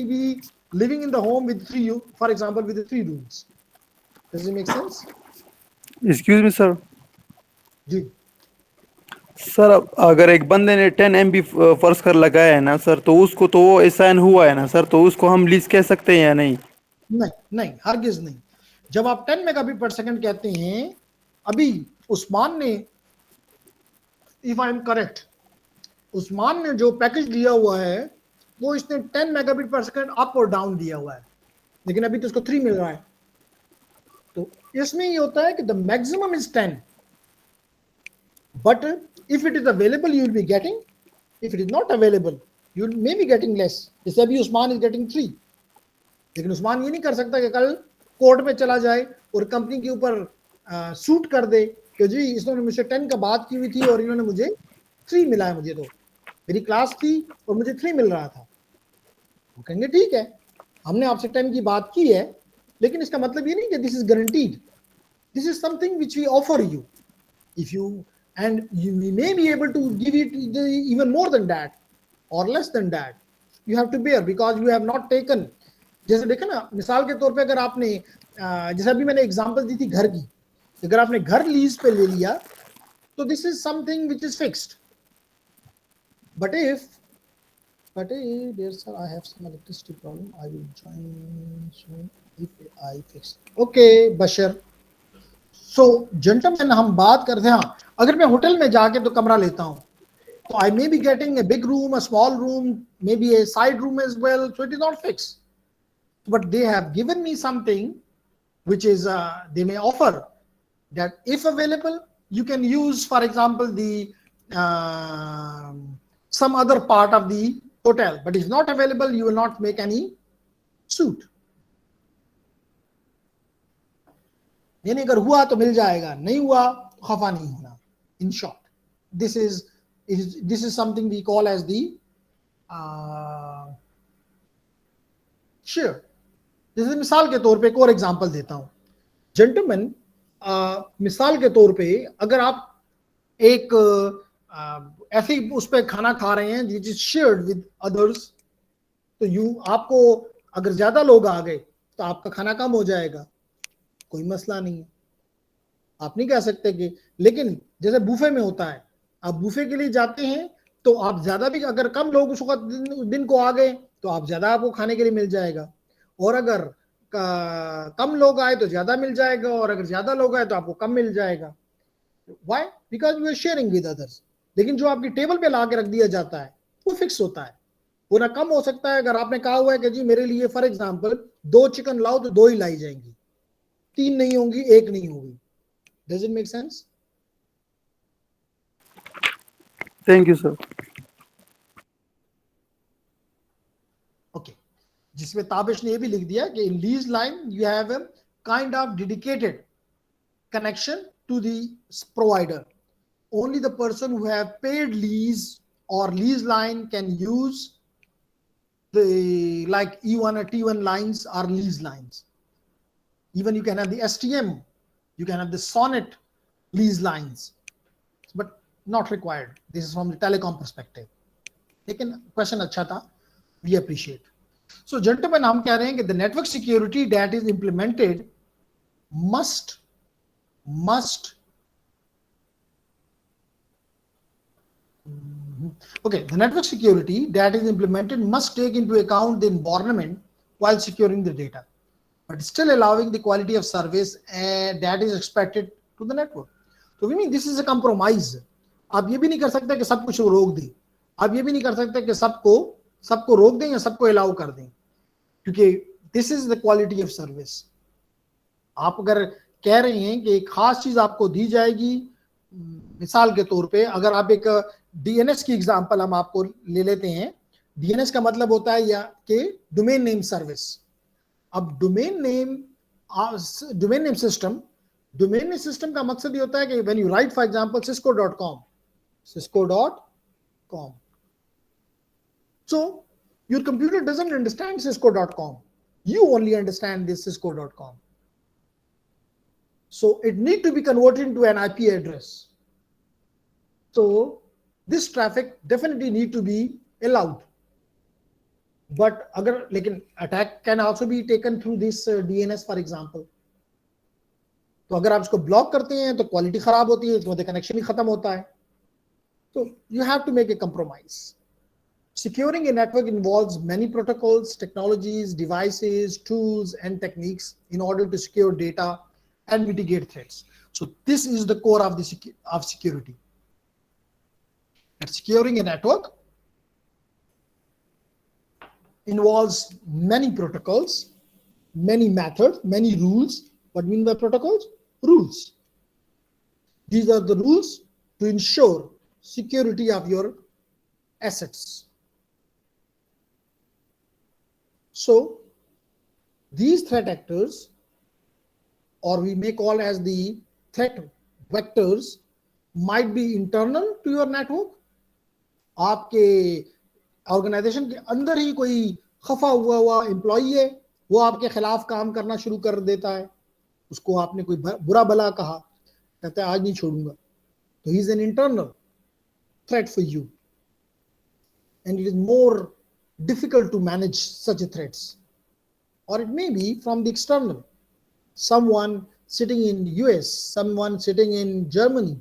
[SPEAKER 1] living in the home with 3, for example, with the 3 rooms. Does it make sense?
[SPEAKER 3] Excuse me, sir.
[SPEAKER 1] Ji.
[SPEAKER 3] Sir अगर एक बंदे ने 10 MB फर्ज कर लगाया है ना सर, तो उसको तो वो असाइन हुआ है ना सर, तो उसको हम लीज कह सकते हैं या नहीं?
[SPEAKER 1] नहीं नहीं, हरगिज नहीं. जब आप 10 मेगाबिट पर सेकंड कहते हैं, अभी उस्मान ने, if I am correct, Usman ने जो पैकेज दिया हुआ है वो इसने 10 मेगाबिट पर सेकंड अप और डाउन दिया हुआ है, लेकिन अभी तो उसको 3 मिल रहा है. तो इसमें ये होता है कि the maximum is 10, but if it is available you will be getting, if it is not available you may be getting less. जैसे अभी उस्मान is getting 3, लेकिन उस्मान ये नहीं कर सकता कि कल कोर्ट में चला जाए और कंपनी के ऊपर सूट कर दे कि जी इसने मुझसे 10 का बात की हुई थी और इन्होंने मुझे 3 मिला है, मुझे तो मेरी क्लास थी और मुझे 3 मिल रहा था. वो कहेंगे ठीक है, हमने आपसे 10 की बात की है, लेकिन इसका मतलब ये नहीं कि this is guaranteed. This is something which we offer you. If you and we may be able to give it even more than that or less than that, you have to bear because you have not taken. जैसे देखा ना, मिसाल के तौर पे अगर आपने जैसे अभी मैंने एग्जांपल दी थी घर की, अगर आपने घर लीज पे ले लिया तो this is something which is fixed. but if there's I have some electricity problem, I will join soon if I fix. okay Bashar. So gentleman, हम बात करते हैं, हाँ, अगर मैं होटल में जाके तो कमरा लेता हूँ, तो I may be getting a big room, a small room, may be a side room as well, so it is not fix. But they have given me something which is they may offer that if available you can use, for example, the some other part of the hotel, but if not available you will not make any suit. यानी अगर हुआ तो मिल जाएगा, नहीं हुआ तो खफा नहीं होना. In short, this is something we call as the share. जैसे मिसाल के तौर पे एक और एग्जांपल देता हूं. जेंटलमैन, मिसाल के तौर पे अगर आप एक ऐसी उस पर खाना खा रहे हैं which is shared with others, तो आपको अगर ज्यादा लोग आ गए तो आपका खाना कम हो जाएगा, कोई मसला नहीं है, आप नहीं कह सकते कि. लेकिन जैसे बूफे में होता है, आप बूफे के लिए जाते हैं तो आप ज्यादा भी, अगर कम लोग उस वक्त दिन को आ गए तो आप ज्यादा आपको खाने के लिए मिल जाएगा, और अगर कम लोग आए तो ज्यादा मिल जाएगा, और अगर ज्यादा लोग आए तो आपको कम मिल जाएगा. Why? Because you are sharing with others. लेकिन जो आपकी टेबल पे ला के रख दिया जाता है वो फिक्स होता है, वो ना कम हो सकता है. अगर आपने कहा हुआ है कि जी मेरे लिए फॉर एग्जाम्पल 2 चिकन लाओ, तो 2 ही लाई जाएंगी, 3 नहीं होंगी, 1 नहीं होगी. Does it make sense?
[SPEAKER 3] Thank you, sir.
[SPEAKER 1] जिसमें ताबिश ने ये भी लिख दिया कि in lease line you have a kind of dedicated connection to the provider. Only the person who have paid lease or lease line can use the like E1 or T1 lines are lease lines. Even you can have the STM, you can have the Sonnet lease lines, but not required. This is from the telecom perspective. लेकिन question अच्छा था, we appreciate. So gentlemen, हम कह रहे हैं कि the network security that is implemented must okay, the network security that is implemented must take into account the environment while securing the data, but still allowing the quality of service that is expected to the network. So we mean this is a compromise. आप ये भी नहीं कर सकते कि सब कुछ रोक दें, आप ये भी नहीं कर सकते कि सबको रोक दें या सबको अलाउ कर दें, क्योंकि this is the quality of service. आप अगर कह रहे हैं कि एक खास चीज आपको दी जाएगी, मिसाल के तौर पे अगर आप एक डीएनएस की एग्जांपल हम आपको ले लेते हैं, डीएनएस का मतलब होता है या कि डोमेन नेम सर्विस. अब डोमेन नेम सिस्टम का मकसद ये होता है कि when you right for example cisco.com, so your computer doesn't understand cisco.com, you only understand this cisco.com. So it need to be converted into an IP address. So this traffic definitely need to be allowed. But agar, lekin attack can also be taken through this DNS for example. तो अगर आप इसको block करते हैं तो quality खराब होती है, तो कनेक्शन ही खत्म होता है. So you have to make a compromise. Securing a network involves many protocols, technologies, devices, tools, and techniques in order to secure data and mitigate threats. So this is the core of security. And securing a network involves many protocols, many methods, many rules. What do you mean by protocols? Rules. These are the rules to ensure security of your assets. So these threat actors, or we may call as the threat vectors, might be internal to your network. आपके organisation के अंदर ही कोई खफा हुआ employee है, वो आपके खिलाफ काम करना शुरू कर देता है, उसको आपने कोई बुरा भला कहा, कहता है आज नहीं छोड़ूंगा, तो he is an internal threat for you, and it is more difficult to manage such threats. Or it may be from the external, someone sitting in US, someone sitting in Germany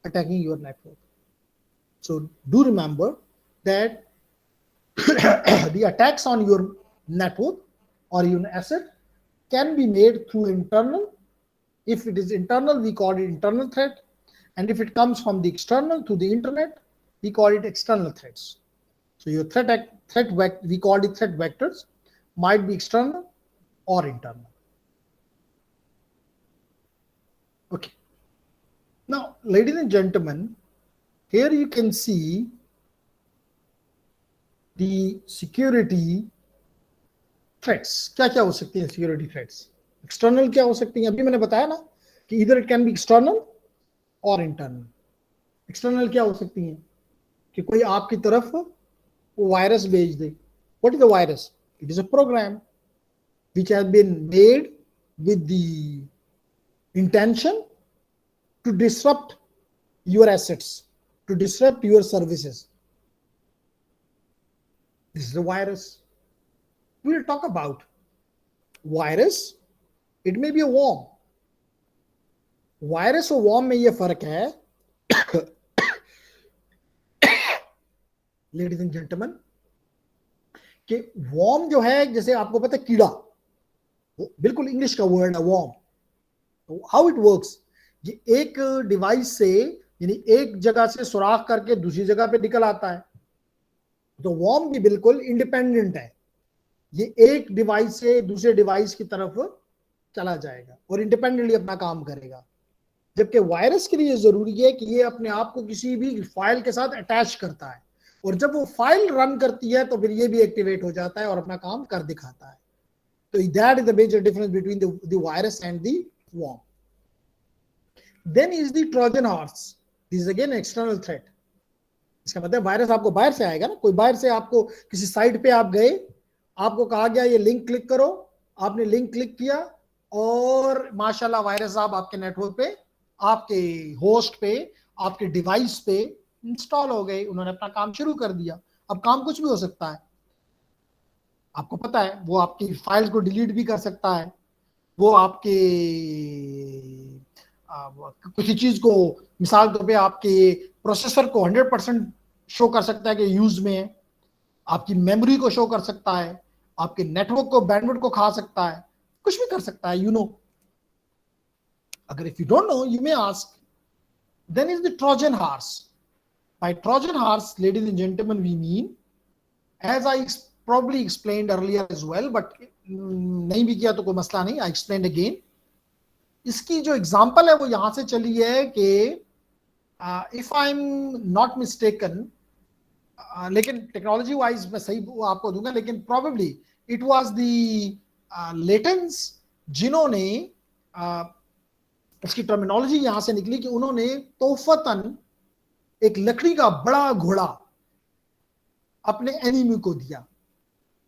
[SPEAKER 1] attacking your network. So do remember that the attacks on your network or your asset can be made through internal. If it is internal, we call it internal threat, and if it comes from the external to the internet, we call it external threats. So your we call it threat vectors, might be external or internal. Okay. Now, ladies and gentlemen, here you can see the security threats. क्या क्या हो सकती हैं security threats? External क्या हो सकती हैं? अभी मैंने बताया ना कि either it can be external or internal. External क्या हो सकती हैं? कि कोई आपकी तरफ वायरस भेज दे. What is the virus? It is a program which has been made with the intention to disrupt your assets, to disrupt your services. This is a virus. We will talk about virus. It may be a worm. Virus और worm में ये फर्क है, ladies and gentlemen, कि worm जो है, जैसे आपको पता है कीड़ा, वो बिल्कुल इंग्लिश का वर्ड है worm. How it works? ये एक डिवाइस से, यानी एक जगह से सुराख करके दूसरी जगह पे निकल आता है. तो worm भी बिल्कुल इंडिपेंडेंट है, ये एक डिवाइस से दूसरे डिवाइस की तरफ चला जाएगा और इंडिपेंडेंटली अपना काम करेगा. जबकि वायरस के लिए जरूरी है कि ये अपने आप को किसी भी फाइल के साथ अटैच करता है और जब वो फाइल रन करती है तो फिर ये भी एक्टिवेट हो जाता है और अपना काम कर दिखाता है. तो that is the major difference between the virus and the worm. Then is the Trojan horse. This is again external threat. इसका मतलब वायरस आपको बाहर से आएगा ना, कोई बाहर से आपको किसी साइट पे आप गए, आपको कहा गया ये लिंक क्लिक करो, आपने लिंक क्लिक किया और माशाल्लाह वायरस साहब आपके नेटवर्क पे, आपके होस्ट पे, आपके डिवाइस पे इंस्टॉल हो गए, उन्होंने अपना काम शुरू कर दिया. अब काम कुछ भी हो सकता है, आपको पता है, वो आपकी फाइल्स को डिलीट भी कर सकता है, वो आपके किसी चीज को, मिसाल तौर पे आपके प्रोसेसर को 100% शो कर सकता है कि यूज में है, आपकी मेमोरी को शो कर सकता है, आपके नेटवर्क को, बैंडविड्थ को खा सकता है, कुछ भी कर सकता है, यू नो. अगर if you don't know, you may ask, then is the Trojan horse. By Trojan horse, ladies and gentlemen, we mean, as I probably explained earlier as well, but नहीं भी किया तो कोई मसला नहीं, I explained again. इसकी जो example है वो यहां से चली है कि if I am not mistaken, लेकिन टेक्नोलॉजी वाइज मैं सही आपको दूंगा, लेकिन probably it was the laitance जिन्होंने इसकी टर्मिनोलॉजी यहां से निकली कि उन्होंने तोहफतन एक लकड़ी का बड़ा घोड़ा अपने एनिमी को दिया,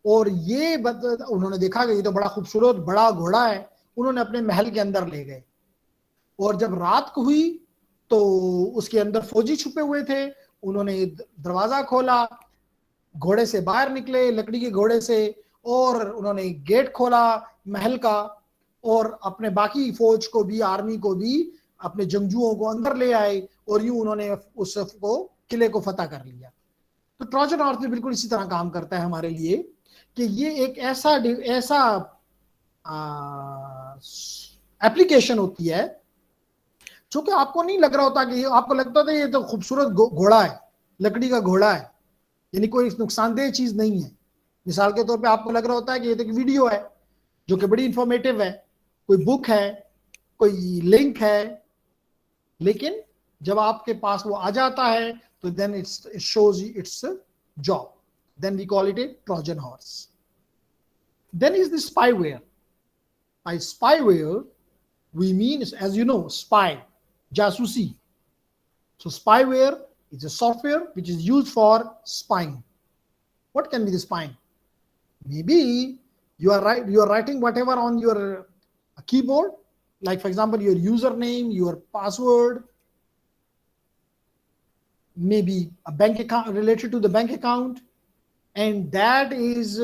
[SPEAKER 1] और ये उन्होंने देखा कि ये तो बड़ा खूबसूरत बड़ा घोड़ा है, उन्होंने अपने महल के अंदर ले गए, और जब रात को हुई तो उसके अंदर फौजी छुपे हुए थे, उन्होंने दरवाजा खोला, घोड़े से बाहर निकले, लकड़ी के घोड़े से, और उन्होंने गेट खोला महल का, और अपने बाकी फौज को भी, आर्मी को भी, अपने जंगजुओं को अंदर ले आए, और यूं उन्होंने उस को किले को फतह कर लिया. तो ट्रोजन हॉर्स भी बिल्कुल इसी तरह काम करता है हमारे लिए कि ये एक ऐसा एप्लीकेशन होती है जो कि आपको नहीं लग रहा होता, कि आपको लगता था ये तो खूबसूरत घोड़ा है, लकड़ी का घोड़ा है, यानी कोई नुकसानदेह चीज नहीं है. मिसाल के तौर पे आपको लग रहा होता है कि ये तो एक वीडियो है जो कि बड़ी इंफॉर्मेटिव है, कोई बुक है, कोई लिंक है, लेकिन जब आपके पास वो आ जाता है तो then it shows its job. Then we call it a Trojan horse. Then is the spyware. By spyware, we mean, as you know, spy, jasusi. So spyware is a software which is used for spying. What can be the spying? Maybe you are writing whatever on your keyboard, like for example your username, your password, maybe a bank account related to the bank account, and that is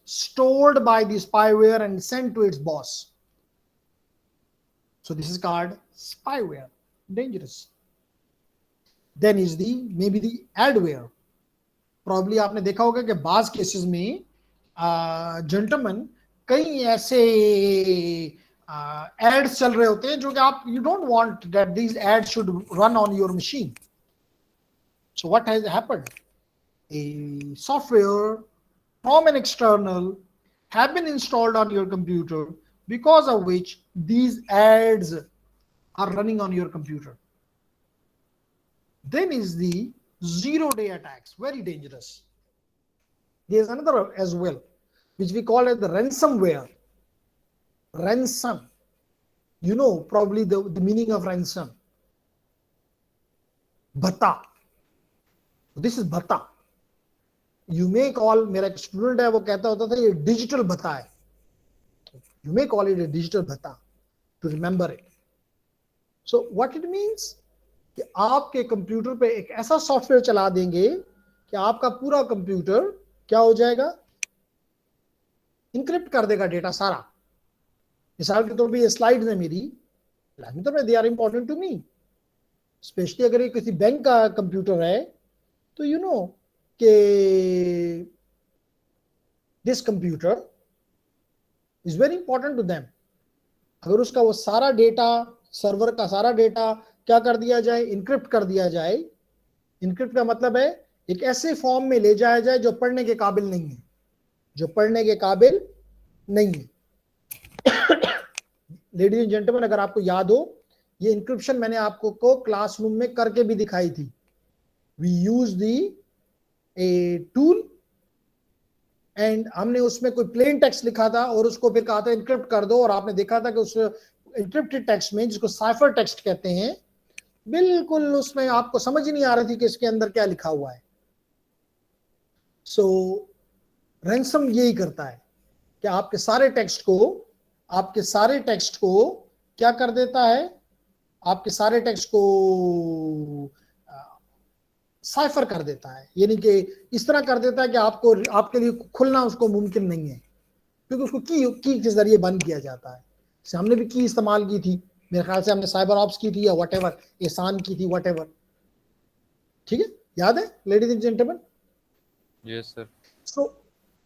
[SPEAKER 1] stored by the spyware and sent to its boss. So this is called spyware, dangerous. Then is maybe the adware. Probably आपने देखा होगा कि बाज cases में gentleman कई ऐसे ads चल रहे होते हैं जो कि आप you don't want that these ads should run on your machine. So what has happened? A software from an external have been installed on your computer, because of which these ads are running on your computer. Then is the zero-day attacks, very dangerous. There is another as well, which we call as the ransomware. Ransom. You know probably the meaning of ransom. Bhata. This is bhata. You may call, मेरा एक student है वो कहता होता था ये digital भत्ता है. You may call it a digital bhata to remember it. So what it means कि आपके कंप्यूटर पे एक ऐसा सॉफ्टवेयर चला देंगे कि आपका पूरा कंप्यूटर क्या हो जाएगा, इनक्रिप्ट कर देगा डेटा सारा. मिसाल के तौर पे ये स्लाइड्स है मेरी, तो they are important to me, specially अगर ये किसी बैंक का कंप्यूटर है तो यू नो कि this computer is very important to them. अगर उसका वो सारा डेटा, सर्वर का सारा डेटा क्या कर दिया जाए, इनक्रिप्ट कर दिया जाए. इनक्रिप्ट का मतलब है एक ऐसे फॉर्म में ले जाया जाए जो पढ़ने के काबिल नहीं है, जो पढ़ने के काबिल नहीं है. लेडीज एंड जेंटलमैन, अगर आपको याद हो, ये इंक्रिप्शन मैंने आपको को क्लासरूम में करके भी दिखाई थी. We use the a tool and हमने उसमें कोई प्लेन टेक्स्ट लिखा था और उसको फिर कहा था इनक्रिप्ट कर दो, और आपने देखा था कि उस इनक्रिप्टेड टेक्स्ट में, जिसको साइफर टेक्स्ट कहते हैं, बिल्कुल उसमें आपको समझ ही नहीं आ रही थी कि इसके अंदर क्या लिखा हुआ है। सो रैंसम यही करता है कि आपके सारे टेक्स्ट को क्या कर देता है, आपके सारे टेक्स्ट को साइफर कर देता है, यानी कि इस तरह कर देता है कि आपके लिए खुलना उसको मुमकिन नहीं है, क्योंकि उसको की के जरिए बंद किया जाता है। हमने भी की इस्तेमाल की थी, मेरे ख्याल से हमने साइबर ऑप्स की थी या व्हाटएवर, एहसान की थी, व्हाटएवर। ठीक है, याद है ladies and gentleman?
[SPEAKER 2] Yes sir.
[SPEAKER 1] So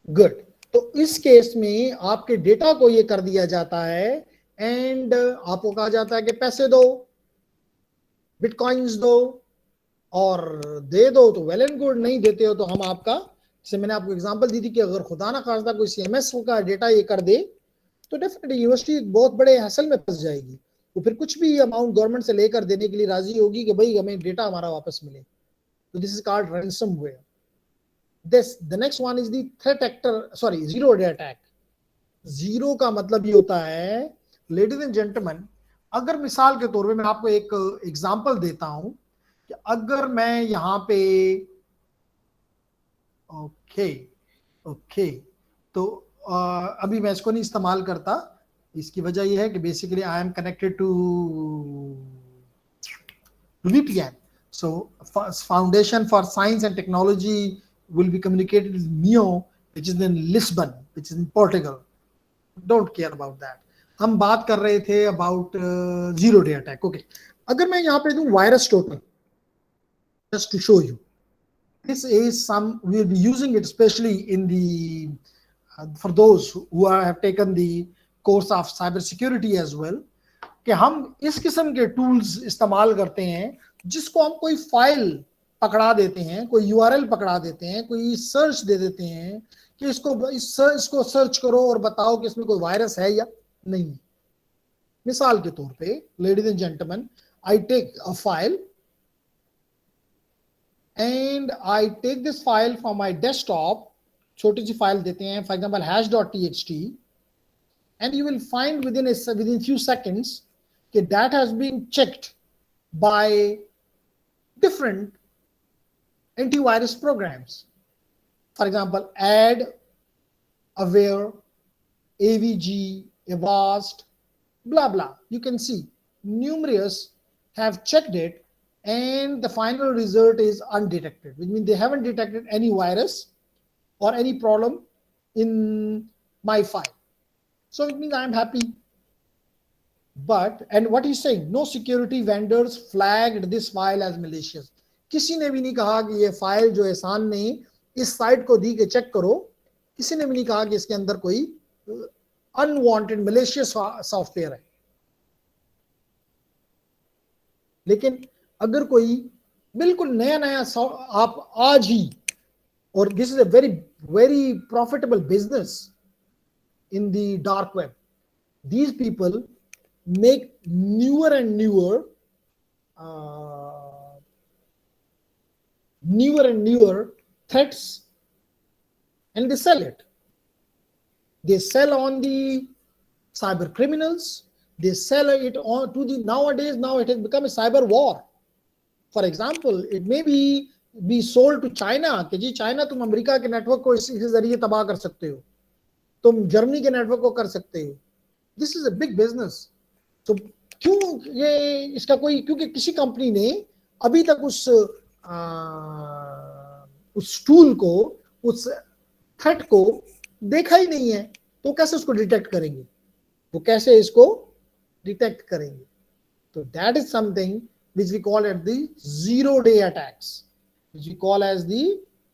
[SPEAKER 1] good. तो इस केस में आपके डेटा को ये कर दिया जाता है एंड आपको कहा जाता है कि पैसे दो, बिटकॉइंस दो, और दे दो तो वेल एंड गुड, नहीं देते हो तो हम आपका, जैसे मैंने आपको एग्जांपल दी थी कि अगर खुदा ना खास्ता कोई सीएमएस का डेटा ये कर दे तो डेफिनेटली यूनिवर्सिटी बहुत बड़े हसल में फंस जाएगी। वो फिर कुछ भी अमाउंट गवर्नमेंट से लेकर देने के लिए राजी होगी कि भाई हमें डेटा हमारा वापस मिले। तो this is called ransomware. The next one is the threat actor, sorry, zero day attack. Zero का मतलब ये होता है, लेडीज एंड जेंटलमैन, अगर मिसाल के तौर पे मैं आपको एक एग्जांपल देता हूं कि अगर मैं यहां पे ओके तो अभी मैं इसको नहीं इस्तेमाल करता, इसकी वजह यह है कि basically I am connected to VPN. So Foundation for Science and Technology will be communicated with NEO, which is in Lisbon, which is in Portugal. Don't care about that. हम बात कर रहे थे about zero day attack. Okay. अगर मैं यहाँ पे दूं virus total, just to show you, this is some, we will be using it especially in the for those who have taken the course of cyber security as well, कि हम इस किस्म के टूल्स इस्तेमाल करते हैं जिसको हम कोई फाइल पकड़ा देते हैं, कोई URL पकड़ा देते हैं, कोई सर्च दे देते हैं कि इसको सर्च करो और बताओ कि इसमें कोई वायरस है या नहीं। मिसाल के तौर पे ladies and gentleman, I take a file and I take this file from my desktop, छोटी सी फाइल देते हैं, for example hash.txt, and you will find within few seconds that has been checked by different antivirus programs. For example, AD, Aware, AVG, Avast, blah blah. You can see numerous have checked it and the final result is undetected, which means they haven't detected any virus or any problem in my file. So it means I am happy. But, and what he's saying, no security vendors flagged this file as malicious. किसी ने भी नहीं कहा कि ये file जो एहसान ने इस साइट को दी कि चेक करो, किसी ने भी नहीं कहा कि इसके अंदर कोई अनवांटेड malicious सॉफ्टवेयर है। लेकिन अगर कोई बिल्कुल नया नया आप आज ही, और this is a very very profitable business in the dark web, these people make newer and newer threats and they sell it. They sell on the cyber criminals, they sell it on to the, nowadays now it has become a cyber war. For example, it may be sold to China कि जी China तुम America के network को इस जरिए तबाह कर सकते हो, तुम जर्मनी के नेटवर्क को कर सकते हो। This is a big business. तो क्यों ये इसका कोई, क्योंकि किसी कंपनी ने अभी तक उस टूल को, उस थ्रेट को देखा ही नहीं है, तो कैसे उसको डिटेक्ट करेंगे, वो कैसे इसको डिटेक्ट करेंगे? तो that is something which we call at the zero day attacks, which we call as the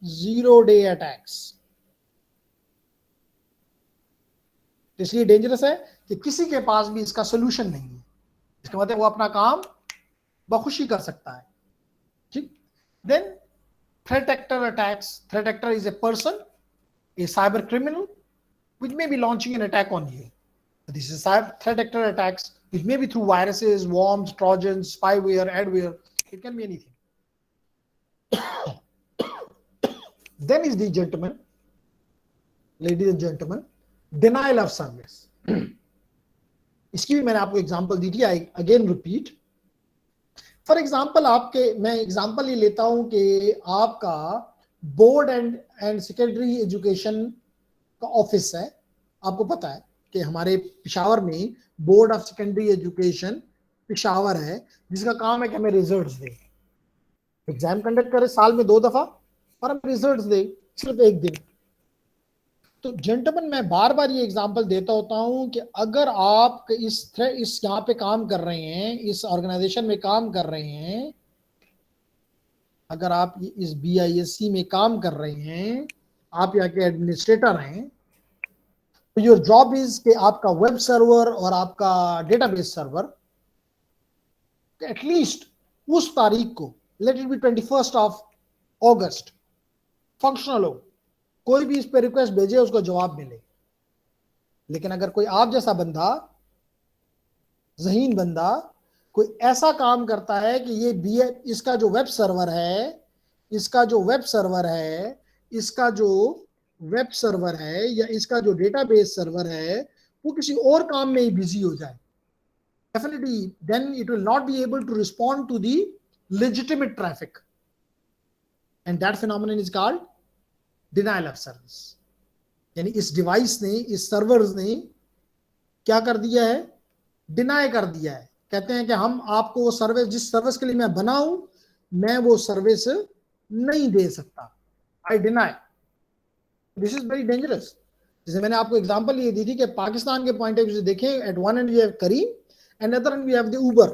[SPEAKER 1] zero day attacks. इसलिए डेंजरस है कि किसी के पास भी इसका सोल्यूशन नहीं है। इसका मतलब वो अपना काम बखुशी कर सकता है। ठीक। Then threat actor attacks. Threat actor is a person, a cyber criminal which may be launching an attack on you. This is threat actor attacks, which may be through viruses, worms, trojans, spyware, adware. It can be anything. Then is the gentlemen, ladies and gentlemen, denial of service. इसकी भी मैंने आपको example दी थी. I again repeat. For example मैं example ये लेता हूं कि आपका बोर्ड एंड सेकेंडरी एजुकेशन का ऑफिस है. आपको पता है कि हमारे पेशावर में board of secondary education Peshawar है, जिसका काम है कि हमें रिजल्ट्स दे. एग्जाम कंडक्ट करे साल में 2 दफा और हमें रिजल्ट्स दे सिर्फ एक दिन. तो जेंटलमैन, मैं बार बार ये एग्जांपल देता होता हूं कि अगर आप इस यहाँ पे काम कर रहे हैं, इस ऑर्गेनाइजेशन में काम कर रहे हैं, अगर आप इस BISC में काम कर रहे हैं, आप यहाँ के एडमिनिस्ट्रेटर हैं, तो योर जॉब इज कि आपका वेब सर्वर और आपका डेटाबेस सर्वर एटलीस्ट उस तारीख को, let it be 21 of August, functional हो. कोई भी इस पे रिक्वेस्ट भेजे, उसको जवाब मिले. लेकिन अगर कोई आप जैसा बंदा, ज़हीन बंदा, कोई ऐसा काम करता है कि ये इसका जो वेब सर्वर है, इसका जो वेब सर्वर है या इसका जो डेटाबेस सर्वर है, वो किसी और काम में ही बिजी हो जाए, definitely then it will not be able to respond to the legitimate traffic, and that phenomenon is called denial of service. यानी इस डिवाइस ने, इस सर्वर्स ने क्या कर दिया है? डिनाई कर दिया है. कहते हैं कि हम आपको वो सर्विस, जिस सर्विस के लिए मैं बना हूं, मैं वो सर्विस नहीं दे सकता. I deny. This is very dangerous. जैसे मैंने आपको एग्जांपल ये दी थी कि पाकिस्तान के पॉइंट ऑफ व्यू से देखें, at one end we have Careem and other end we have the Uber.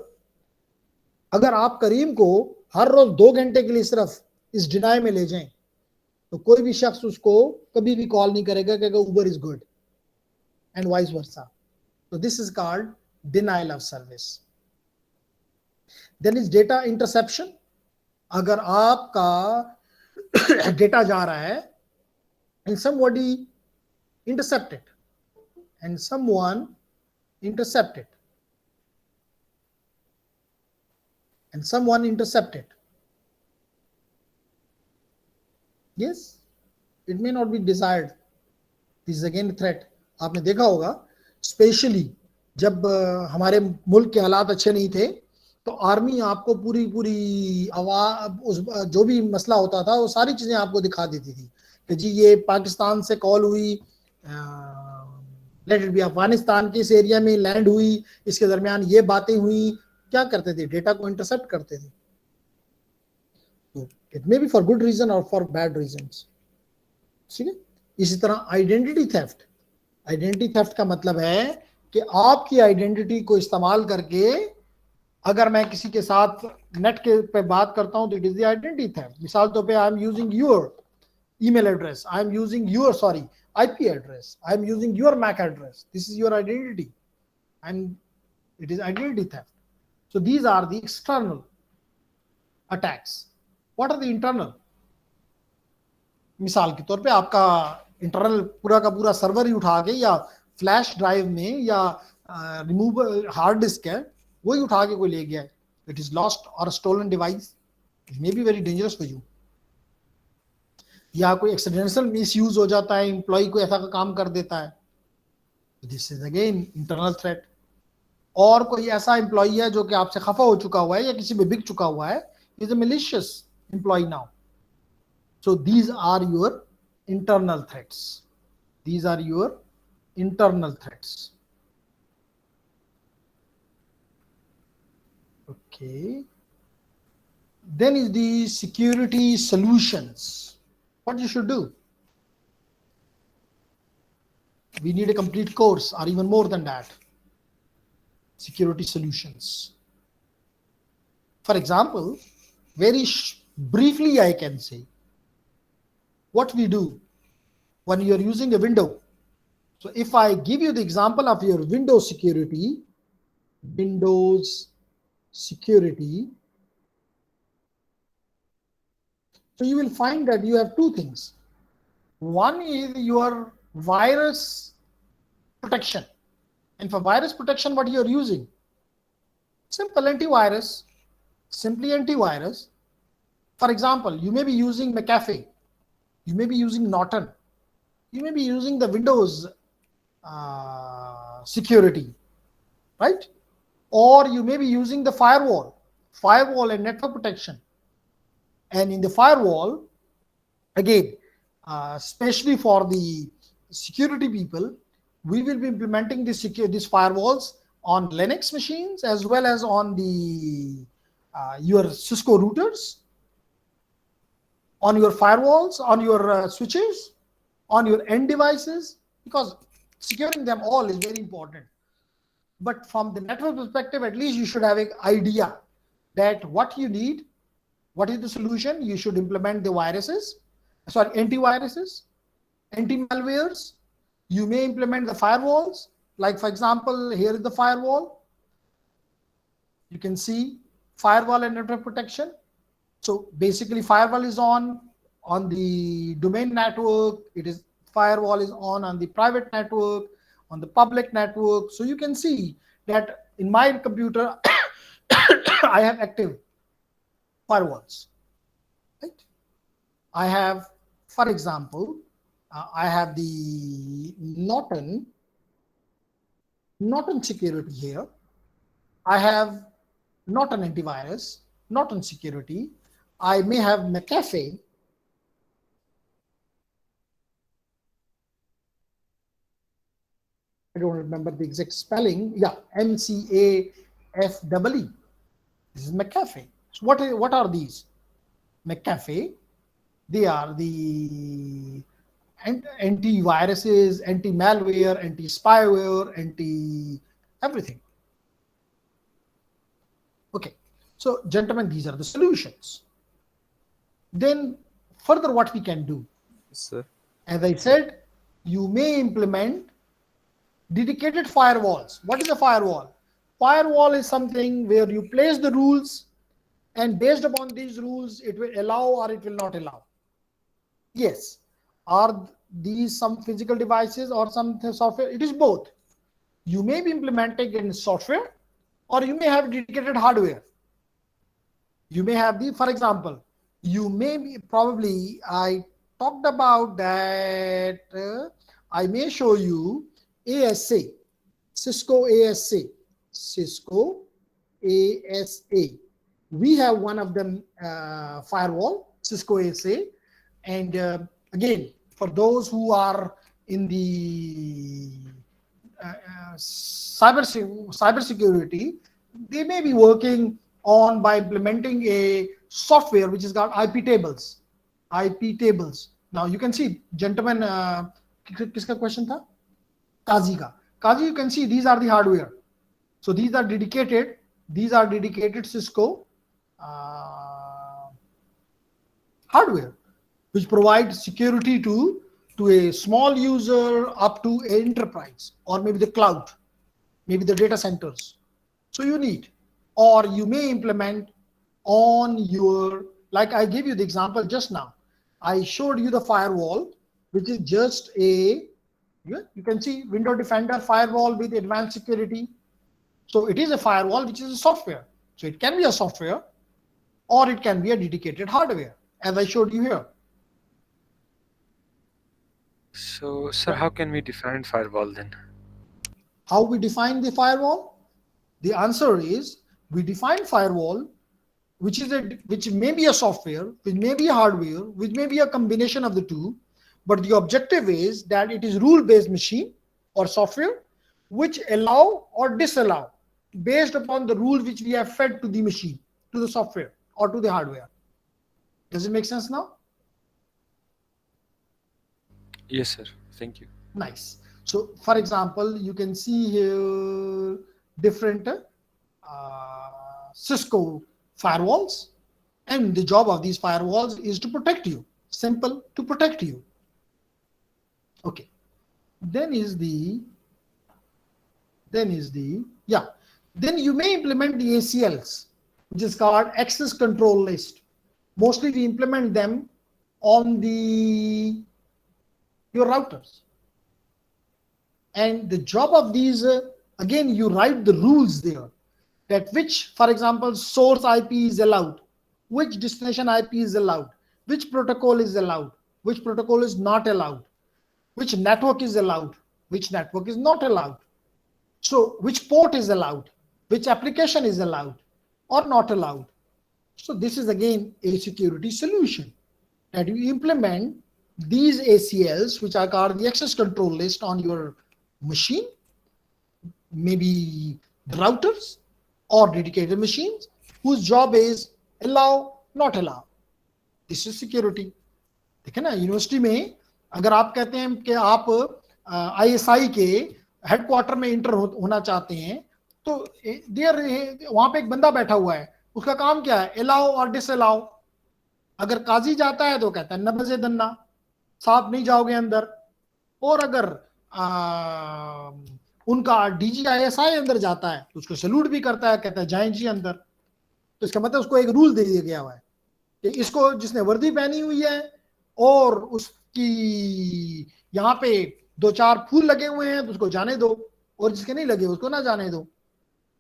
[SPEAKER 1] अगर आप करीम को हर रोज 2 घंटे के लिए सिर्फ इस डिनाई में ले जाएं, तो कोई भी शख्स उसको कभी भी कॉल नहीं करेगा कि Uber is good, and vice versa. तो this is called denial of service. Then is data interception. अगर आपका डेटा जा रहा है and somebody intercepted and someone intercepted yes, it may not be desired. This is again a threat. आपने देखा होगा specially जब हमारे मुल्क के हालात अच्छे नहीं थे, तो आर्मी आपको पूरी आवाज, जो भी मसला होता था, वो सारी चीजें आपको दिखा देती थी कि जी ये पाकिस्तान से कॉल हुई, लेट इट बी अफगानिस्तान के इस एरिया में लैंड हुई, इसके दरमियान ये बातें हुई. क्या करते थे? डेटा को इंटरसेप्ट करते थे. तो it may be for good reason और फॉर बैड रीजंस. ठीक है. इसी तरह आइडेंटिटी थेफ्ट का मतलब है कि आपकी आइडेंटिटी को इस्तेमाल करके अगर मैं किसी के साथ नेट के पे बात करता हूं, तो it is the identity theft. मिसाल तौर पे I am using your email address, I am using your IP address, I am using your MAC address. This is your identity, and it is identity theft. So these are the external attacks. What are the internal? मिसाल के तौर पे आपका internal पूरा का पूरा server ही उठा के, या फ्लैश ड्राइव में, या रिमूवेबल हार्ड डिस्क है, वही उठा के कोई ले गया है. It is lost or a stolen device. It may be very dangerous for you. या कोई एक्सीडेंशियल मिसयूज हो जाता है, एम्प्लॉय को ऐसा का काम कर देता है, this is again internal threat. और कोई ऐसा एम्प्लॉय है जो कि आपसे खफा हो चुका हुआ है या किसी पे बिक चुका हुआ है, is a malicious employ now. So these are your internal threats. Okay. Then is the security solutions. What you should do? We need a complete course, or even more than that. Security solutions. For example, very briefly I can say what we do when you are using a window. So if I give you the example of your Windows security, so you will find that you have two things. One is your virus protection. And for virus protection, what you are using? Simply antivirus. For example, you may be using McAfee. You may be using Norton. You may be using the Windows security, right? Or you may be using the firewall and network protection. And in the firewall, again, especially for the security people, we will be implementing these firewalls on Linux machines as well as on the your Cisco routers, on your firewalls, on your switches, on your end devices, because securing them all is very important. But from the network perspective, at least you should have an idea that what you need, what is the solution. You should implement the antiviruses, anti-malwares. You may implement the firewalls. Like for example, here is the firewall. You can see firewall and network protection. So basically firewall is on the domain network. Firewall is on the private network, on the public network. So you can see that in my computer, I have active firewalls, right? I have, for example, I have the Norton security here. I have Norton antivirus, Norton security. I may have McAfee. I don't remember the exact spelling. Yeah, MCAFEE. This is McAfee. So what are these? McAfee. They are the antiviruses, anti-malware, anti-spyware, anti-everything. Okay. So, gentlemen, these are the solutions. Then, further, what we can do?
[SPEAKER 2] Sir.
[SPEAKER 1] As I said, you may implement dedicated firewalls. What is a firewall? Firewall is something where you place the rules, and based upon these rules, it will allow or it will not allow. Yes. Are these some physical devices or some software? It is both. You may be implementing in software, or you may have dedicated hardware. You may have for example, you may be probably, I talked about that. I may show you ASA, Cisco ASA. We have one of them firewall, Cisco ASA. And again, for those who are in the cybersecurity, they may be working on by implementing a software which is called IP tables. Now you can see, gentlemen, kiska question tha? Kazi ka. Kazi, you can see these are the hardware. So these are dedicated Cisco hardware, which provides security to a small user up to an enterprise, or maybe the cloud, maybe the data centers. So you need, or you may implement on your, like I gave you the example just now. I showed you the firewall, which is just you can see Window Defender firewall with advanced security. So it is a firewall, which is a software. So it can be a software, or it can be a dedicated hardware, as I showed you here.
[SPEAKER 5] So, sir, how can we define firewall then?
[SPEAKER 1] How we define the firewall? The answer is, we define firewall, which may be a software, which may be a hardware, which may be a combination of the two, but the objective is that it is rule-based machine or software which allow or disallow based upon the rule which we have fed to the machine, to the software or to the hardware. Does it make sense now?
[SPEAKER 5] Yes, sir. Thank you.
[SPEAKER 1] Nice. So, for example, you can see here different Cisco firewalls, and the job of these firewalls is to protect you. Simple, to protect you. Okay. Then you may implement the ACLs, which is called access control list. Mostly we implement them on your routers. And the job of these, again, you write the rules there, that which, for example, source IP is allowed, which destination IP is allowed, which protocol is allowed, which protocol is not allowed, which network is allowed, which network is not allowed. So which port is allowed, which application is allowed or not allowed. So this is again a security solution that you implement these ACLs, which are called the access control list on your machine, maybe the routers or dedicated machines, whose job is allow, not allow. This is security. ठीक है ना, university में अगर आप कहते हैं कि आप ISI के हेडक्वार्टर में इंटर होना चाहते हैं, तो देयर वहां पे एक बंदा बैठा हुआ है, उसका काम क्या है, अलाउ और डिसअलाउ। अगर काजी जाता है तो कहता है नबज़े दन्ना, साहब नहीं जाओगे अंदर। और अगर उनका DGISI अंदर जाता है तो उसको सैल्यूट भी करता है, कहता है जाएं जी अंदर। तो इसका मतलब उसको एक रूल दे दिया गया हुआ है कि इसको जिसने वर्दी पहनी हुई है और उसकी यहाँ पे 2-4 फूल लगे हुए हैं तो उसको जाने दो, और जिसके नहीं लगे उसको ना जाने दो।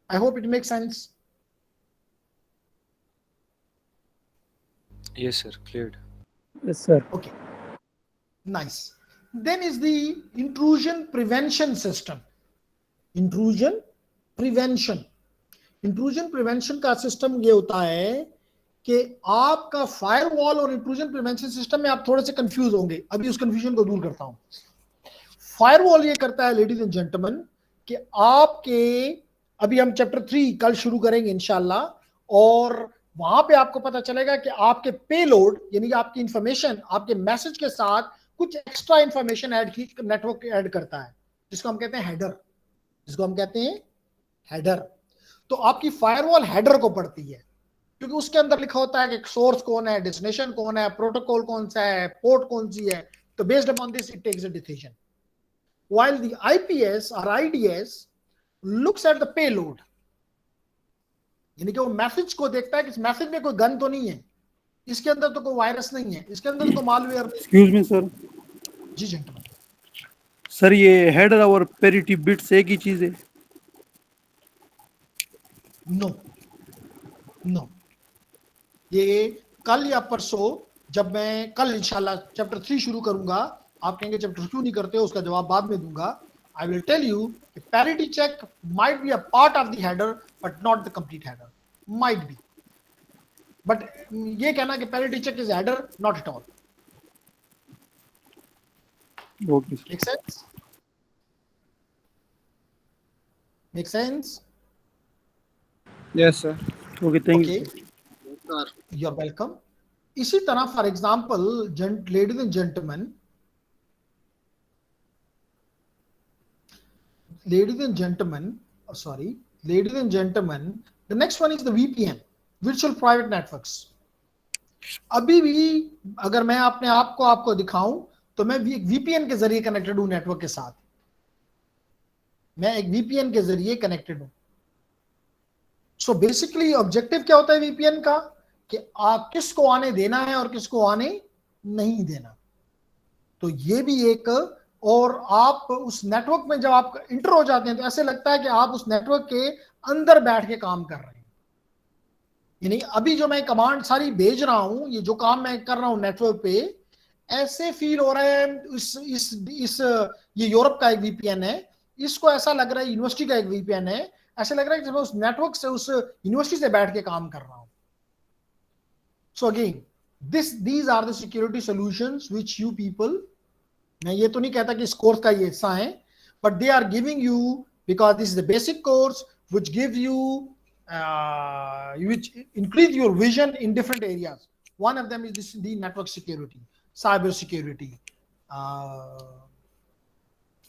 [SPEAKER 1] I hope it make sense.
[SPEAKER 5] Yes, sir. Cleared.
[SPEAKER 3] Yes, sir.
[SPEAKER 1] Okay, nice. Then is the intrusion prevention system. Intrusion prevention का सिस्टम ये होता है कि आपका फायरवॉल और इंट्रूजन प्रिवेंशन सिस्टम में आप थोड़े से कंफ्यूज होंगे, अभी उस कंफ्यूजन को दूर करता हूं। फायरवॉल ये करता है लेडीज एंड जेंटलमैन कि आपके, अभी हम चैप्टर 3 कल शुरू करेंगे इंशाल्लाह, और वहां पे आपको पता चलेगा कि आपके पेलोड यानी कि आपकी इंफॉर्मेशन आपके मैसेज के साथ कुछ एक्स्ट्रा इंफॉर्मेशन नेटवर्क ऐड करता है, जिसको हम कहते हैं हेडर। तो आपकी फायरवॉल हेडर को पढ़ती है, क्योंकि उसके अंदर लिखा होता है कि सोर्स कौन है, डेस्टिनेशन कौन है, प्रोटोकॉल कौन सा है, पोर्ट कौन सी है। तो based upon this it takes a decision, while the IPS or IDS looks at the payload, यानी कि वो मैसेज को देखता है कि इस मैसेज में कोई गन तो नहीं है, इसके अंदर तो कोई वायरस नहीं है, इसके अंदर तो मालवेयर।
[SPEAKER 3] Excuse me sir.
[SPEAKER 1] जी जेंटलमैन।
[SPEAKER 3] सर ये हेडर और पेरिटी बिट्स एक ही चीज है?
[SPEAKER 1] नो, ये कल या परसों जब मैं कल इंशाल्लाह चैप्टर 3 शुरू करूंगा, आप कहेंगे चैप्टर क्यों नहीं करते हो, उसका जवाब बाद में दूंगा। I will tell you parity check might be a part of the header but not the complete header, might be, but ये कहना कि parity check is header, not at all.
[SPEAKER 3] Okay,
[SPEAKER 1] make sense?
[SPEAKER 3] Yes sir. Okay, thank you.
[SPEAKER 1] You are welcome. इसी तरह for example ladies and gentleman, ladies and gentlemen, the next one is the VPN, virtual private networks. अभी भी अगर मैं अपने आप को आपको दिखाऊं तो मैं VPN के जरिए कनेक्टेड हूं नेटवर्क के साथ, मैं एक VPN के जरिए कनेक्टेड हूं। सो बेसिकली ऑब्जेक्टिव क्या होता है VPN का, कि आप किसको आने देना है और किसको आने नहीं देना। तो ये भी एक, और आप उस नेटवर्क में जब आप इंटर हो जाते हैं तो ऐसे लगता है कि आप उस नेटवर्क के अंदर बैठ के काम कर रहे हैं। यानी अभी जो मैं कमांड सारी भेज रहा हूं, ये जो काम मैं कर रहा हूं नेटवर्क पे, ऐसे फील हो रहा है इस ये यूरोप का एक VPN है, इसको ऐसा लग रहा है यूनिवर्सिटी का एक VPN है, ऐसे लग रहा है कि मैं उस नेटवर्क से, उस यूनिवर्सिटी से बैठ के काम कर रहा हूं। So again these are the security solutions which you people, मैं ये तो नहीं कहता कि इस कोर्स का ये हिस्सा है, but they are giving you because this is the basic course which give you which increase your vision in different areas. One of them is this, the network security, cyber security,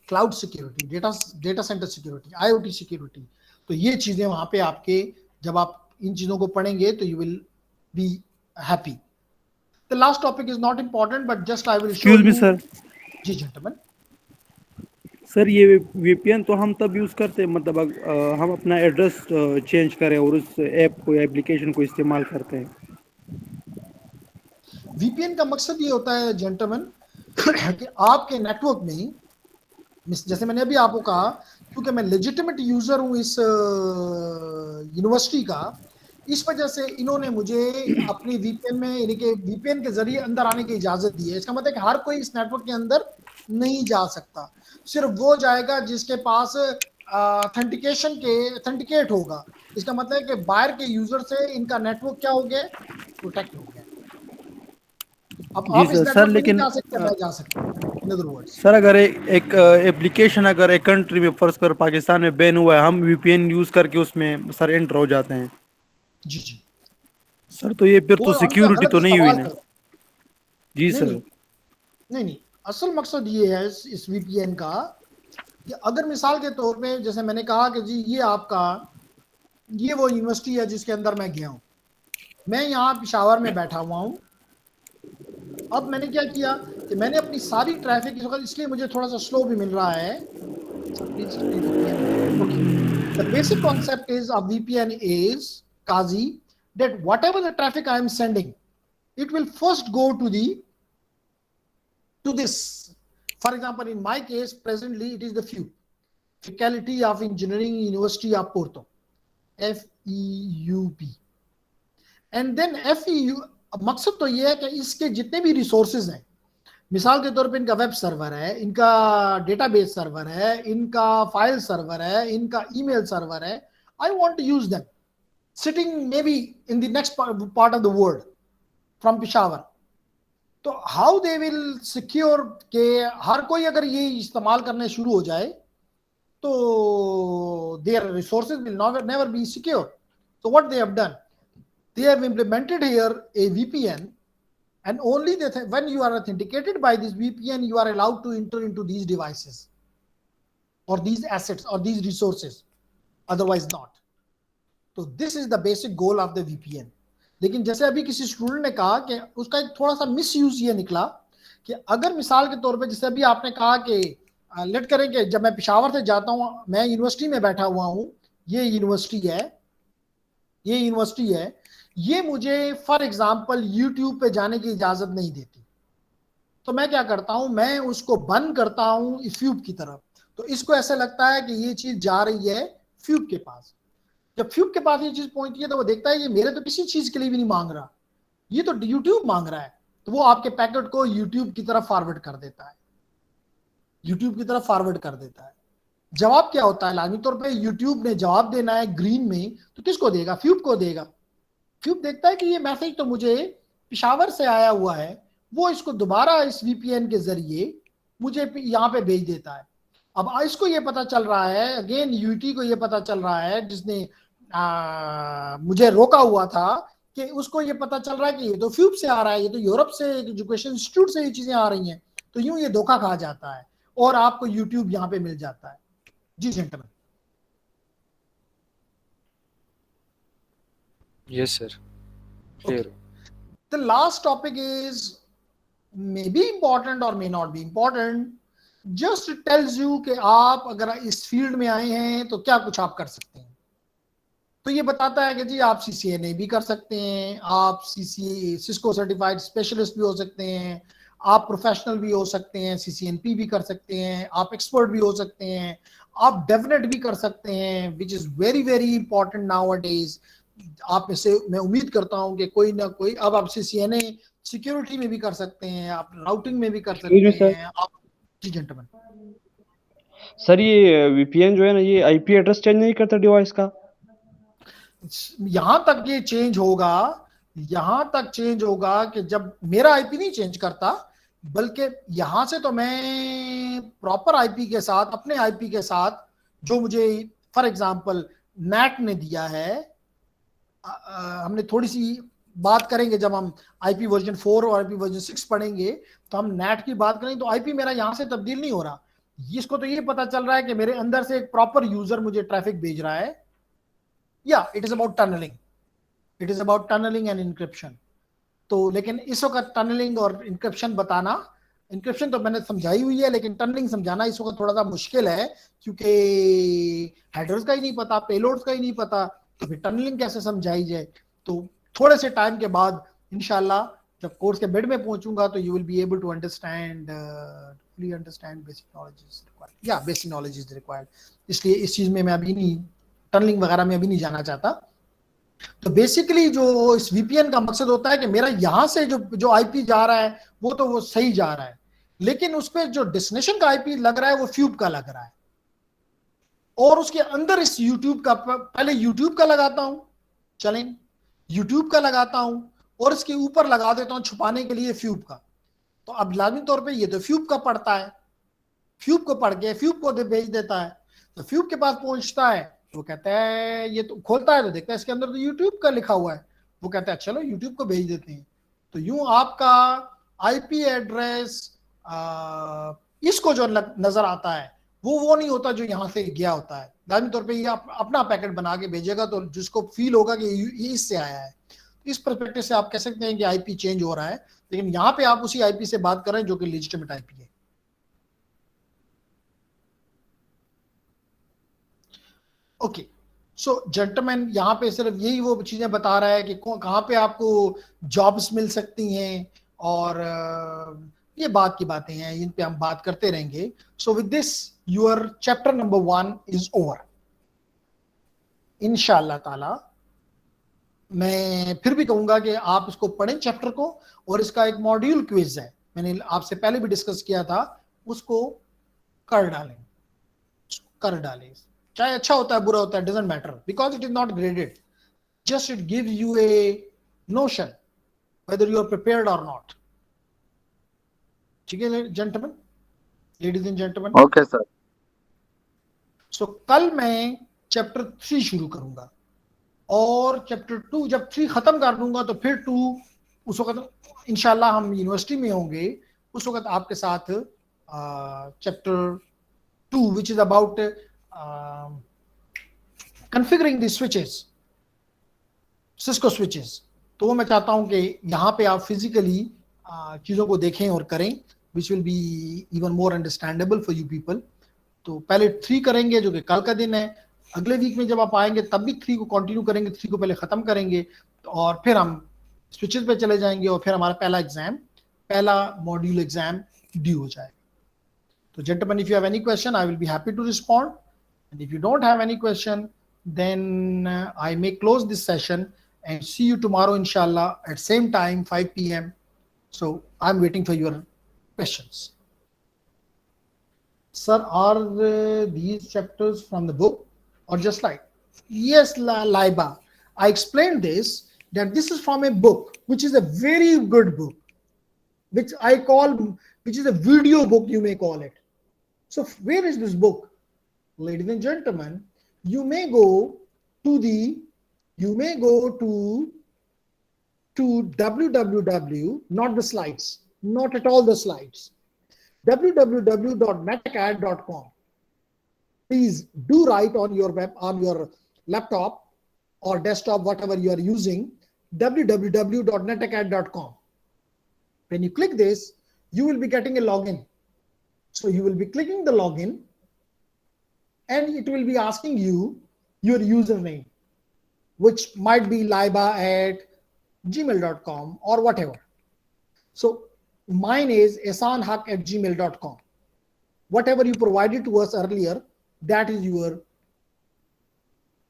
[SPEAKER 1] cloud security, data center security, IoT security. तो ये चीजें वहां पे आपके, जब आप इन चीजों को पढ़ेंगे तो you will be happy. The last topic is not important, but just I will show you.
[SPEAKER 3] Excuse me sir.
[SPEAKER 1] जी जेंटलमैन।
[SPEAKER 3] सर ये VPN तो हम तब यूज करते हैं, मतलब हम अपना एड्रेस चेंज करें और उस ऐप को, एप्लीकेशन को इस्तेमाल करते हैं।
[SPEAKER 1] VPN का मकसद ये होता है जेंटलमैन कि आपके नेटवर्क में, जैसे मैंने अभी आपको कहा, क्योंकि मैं लेजिटिमेट यूजर हूं इस यूनिवर्सिटी का, इस वजह से इन्होंने मुझे अपनी वीपीएन में, यानी कि वीपीएन के जरिए अंदर आने की इजाजत दी है। इसका मतलब कि हर कोई इस नेटवर्क के अंदर नहीं जा सकता, सिर्फ वो जाएगा जिसके पास ऑथेंटिकेट होगा। इसका मतलब है कि बाहर के यूजर से इनका नेटवर्क क्या हो गया, प्रोटेक्ट हो गया। अब
[SPEAKER 3] जी
[SPEAKER 1] आप इस
[SPEAKER 3] सर।
[SPEAKER 1] नेटवर्क में नहीं
[SPEAKER 3] लेकिन
[SPEAKER 1] जा सकते, मैं जा सकता हूं, इन अदर वर्ड्स।
[SPEAKER 3] सर अगर एक एप्लीकेशन अगर एक कंट्री में फर्ज कर पाकिस्तान में बैन हुआ है, हम वीपीएन यूज करके उसमें सर एंटर हो जाते हैं
[SPEAKER 1] जी जी,
[SPEAKER 3] सर, तो ये फिर
[SPEAKER 1] वो
[SPEAKER 3] तो
[SPEAKER 1] हमसे
[SPEAKER 3] सिक्योरिटी
[SPEAKER 1] गलत
[SPEAKER 3] तो नहीं हुई
[SPEAKER 1] सवाल
[SPEAKER 3] ना?
[SPEAKER 1] कर,
[SPEAKER 3] जी
[SPEAKER 1] नहीं
[SPEAKER 3] सर।
[SPEAKER 1] नहीं नहीं नहीं, असल मकसद ये है इस वीपीएन का कि अगर मिसाल के तौर पे जैसे मैंने कहा कि जी ये आपका, ये वो यूनिवर्सिटी है जिसके अंदर मैं गया हूँ, मैं यहाँ पेशावर में बैठा हुआ हूँ। अब मैंने क्या किया कि मैंने अपनी सारी ट्रैफिक, इस वक्त इसलिए मुझे थोड़ा सा स्लो भी मिल रहा है, okay. The basic concept is of VPN is, Kazi, that whatever the traffic I am sending, it will first go to this. For example, in my case, presently it is the FEUP, Faculty of Engineering University of Porto, FEUP. And then FEU, मकसद तो ये है कि इसके जितने भी resources हैं, मिसाल के तौर पे इनका वेब सर्वर है, इनका डेटाबेस सर्वर है, इनका फाइल सर्वर है, इनका ईमेल सर्वर है, I want to use them sitting may be in the next part of the world from Peshawar. तो हाउ दे विल सिक्योर के हर कोई अगर ये इस्तेमाल करने शुरू हो जाए तो their resources will never be secure. So what they have done, they have implemented here a VPN, and only when you are authenticated by this VPN, you are allowed to enter into these devices or these assets or these resources, otherwise not. So this is the basic goal of the VPN. लेकिन जैसे अभी किसी student ने कहा कि उसका एक थोड़ा सा मिस यूज ये निकला कि अगर मिसाल के तौर पे जैसे अभी आपने कहा कि लेट करें कि जब मैं पेशावर से जाता हूँ, मैं यूनिवर्सिटी में बैठा हुआ हूँ, ये यूनिवर्सिटी है, ये मुझे फॉर एग्जांपल यूट्यूब पे जाने की इजाजत नहीं देती, तो मैं क्या करता हूं, मैं उसको बंद करता हूं फ्यूब की तरफ। तो इसको ऐसा लगता है कि ये चीज जा रही है फ्यूब के पास। जब फ्यूब के पास ये चीज पहुंचती है तो वो देखता है ये मेरे तो किसी चीज के लिए भी नहीं मांग रहा, ये तो यूट्यूब मांग रहा है, तो वो आपके पैकेट को यूट्यूब की तरफ फॉरवर्ड कर देता है। जवाब क्या होता है, लाजमी तौर पे यूट्यूब ने जवाब देना है ग्रीन में, तो किसको देगा, फ्यूब को देगा। फ्यूब देखता है कि ये मैसेज तो मुझे पेशावर से आया हुआ है, वो इसको दोबारा इस वीपीएन के जरिए मुझे यहाँ पे भेज देता है। अब इसको ये पता चल रहा है, अगेन यूटी को ये पता चल रहा है जिसने मुझे रोका हुआ था, कि उसको ये पता चल रहा है कि ये तो फ्यूब से आ रहा है, ये तो यूरोप से एजुकेशन इंस्टीट्यूट से ये चीजें आ रही हैं, तो यूं ये धोखा खा जाता है और आपको यूट्यूब यहाँ पे मिल जाता है। जी gentleman.
[SPEAKER 5] Yes, sir. Clear.
[SPEAKER 1] The last topic is maybe important or may not be important, just tells you कि आप अगर इस फील्ड में आए हैं तो क्या कुछ आप कर सकते हैं। तो ये बताता है कि जी आप CCNA भी कर सकते हैं, आप सिस्को सर्टिफाइड स्पेशलिस्ट भी हो सकते हैं, आप प्रोफेशनल भी हो सकते हैं, CCNP भी कर सकते हैं, आप एक्सपर्ट भी हो सकते हैं, आप डेफिनेट भी कर सकते हैं, which is very very important now a days. आप में से मैं उम्मीद करता हूं कि कोई ना कोई, अब आप CCNA सिक्योरिटी में भी कर सकते हैं, आप राउटिंग में भी कर सकते हैं आप। जी जेंटलमैन।
[SPEAKER 6] सर ये वीपीएन जो है ना, ये आईपी एड्रेस चेंज नहीं करता डिवाइस का?
[SPEAKER 1] यहां तक ये चेंज होगा कि जब मेरा आईपी नहीं चेंज करता, बल्कि यहां से तो मैं प्रॉपर आईपी के साथ, अपने आईपी के साथ जो मुझे फॉर एग्जांपल नेट ने दिया है, हमने थोड़ी सी बात करेंगे जब हम आईपी वर्जन 4 और आईपी वर्जन 6 पढ़ेंगे, तो हम नेट की बात करेंगे, तो आईपी मेरा यहां से तब्दील नहीं हो रहा। इसको तो ये पता चल रहा है कि मेरे अंदर से एक प्रॉपर यूजर मुझे ट्रैफिक भेज रहा है। या it is about tunneling and encryption. तो लेकिन इस वक्त टनलिंग और इंक्रिप्शन बताना, इंक्रिप्शन तो मैंने समझाई हुई है, लेकिन टनलिंग समझाना इस वक्त थोड़ा सा मुश्किल है, क्योंकि हेडर्स का ही नहीं पता, पेलोड्स का ही नहीं पता, तो फिर टनलिंग कैसे समझाई जाए। तो थोड़े से टाइम के बाद इंशाल्लाह जब कोर्स के मिड में पहुंचूंगा तो you will be able to understand basic knowledge is required. इसलिए इस चीज में मैं अभी नहीं, टनलिंग वगैरह में अभी नहीं जाना चाहता। तो बेसिकली जो इस वीपीएन का मकसद होता है कि मेरा यहां से जो आईपी जा रहा है वो सही जा रहा है, लेकिन उस पर जो डेस्टिनेशन का आईपी लग रहा है वो फ्यूब का लग रहा है। और उसके अंदर इस यूट्यूब का, पहले यूट्यूब का लगाता हूं, चलें यूट्यूब का लगाता हूं, और इसके ऊपर लगा देता हूं छुपाने के लिए फ्यूब का। तो अब लाजमी तौर पे ये तो फ्यूब का पढ़ता है, फ्यूब को पढ़ के फ्यूब को भेज देता है। तो फ्यूब के पास पहुंचता है, वो कहता है, ये तो खोलता है तो देखता है इसके अंदर तो यूट्यूब का लिखा हुआ है। वो कहता है चलो यूट्यूब को भेज देते हैं। तो यूं आपका आईपी एड्रेस इसको जो नजर आता है वो नहीं होता जो यहाँ से गया होता है। लाजमी तौर पे ये अपना पैकेट बना के भेजेगा, तो जिसको फील होगा कि ये इससे आया है। इस परस्पेक्टिव से आप कह सकते हैं कि आईपी चेंज हो रहा है, लेकिन यहाँ पे आप उसी आईपी से बात कर रहे हैं जो कि लेजिटिमेट आईपी है। ओके, सो जेंटलमैन, यहाँ पे सिर्फ यही वो चीजें बता रहा है कि कहाँ पे आपको जॉब्स मिल सकती हैं, और ये बात की बातें हैं, इन पे हम बात करते रहेंगे। So with this your chapter number 1 is over. इंशाअल्लाह ताला मैं फिर भी कहूंगा कि आप इसको पढ़ें चैप्टर को, और इसका एक मॉड्यूल क्विज है, मैंने आपसे पहले भी डिस्कस किया था, उसको कर डालें। चाहे अच्छा होता है बुरा होता है, doesn't matter, because it is not graded, just it give you a notion whether you are prepared or not. ठीक है gentleman, ladies and gentleman.
[SPEAKER 4] Okay sir.
[SPEAKER 1] So कल मैं चैप्टर 3 शुरू करूंगा, और चैप्टर 2 जब 3 खत्म कर दूंगा तो फिर 2 उस वक्त इंशाल्लाह हम यूनिवर्सिटी में होंगे, उस वक्त आपके साथ chapter 2 which is about configuring the switches, Cisco switches. तो मैं चाहता हूं कि यहाँ पे आप फिजिकली चीज़ों को देखें और करें, which will be even more understandable for you people. तो पहले 3 करेंगे जो कि कल का दिन है, अगले वीक में जब आप आएंगे तब भी 3 को कंटिन्यू करेंगे, 3 को पहले ख़त्म करेंगे, और फिर हम स्विचेस पे चले जाएंगे, और फिर हमारा पहला मॉड्यूल एग्जाम ड्यू हो जाएगा। तो gentlemen, if you have any question, I will be happy to respond, and if you don't have any question, then I may close this session and see you tomorrow inshallah at same time 5 p.m. So I'm waiting for your questions. Sir, are these chapters from the book or just like? Yes, Laiba, I explained this, that this is from a book which is a very good book, which is a video book, you may call it. So where is this book? Ladies and gentlemen, you may go to www, not the slides, not at all the slides, www.netacad.com. Please do write on your laptop or desktop, whatever you are using, www.netacad.com. When you click this, you will be getting a login. So you will be clicking the login, and it will be asking you your username, which might be laiba@gmail.com or whatever. So mine is ehsanhaq@gmail.com. Whatever you provided to us earlier, that is your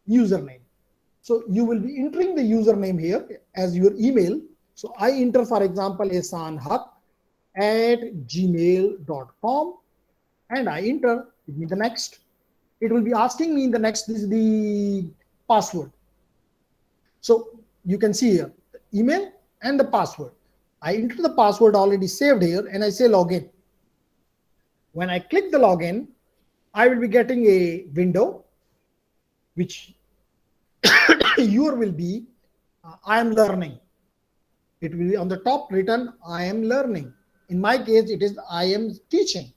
[SPEAKER 1] username. So you will be entering the username here as your email. So I enter, for example, ehsanhaq@gmail.com, and I enter. Give me the next. It will be asking me in the next, this is the password. So you can see here the email and the password. I enter the password already saved here, and I say login. When I click the login, I will be getting a window which your will be I am learning. It will be on the top written I am learning. In my case, it is I am teaching.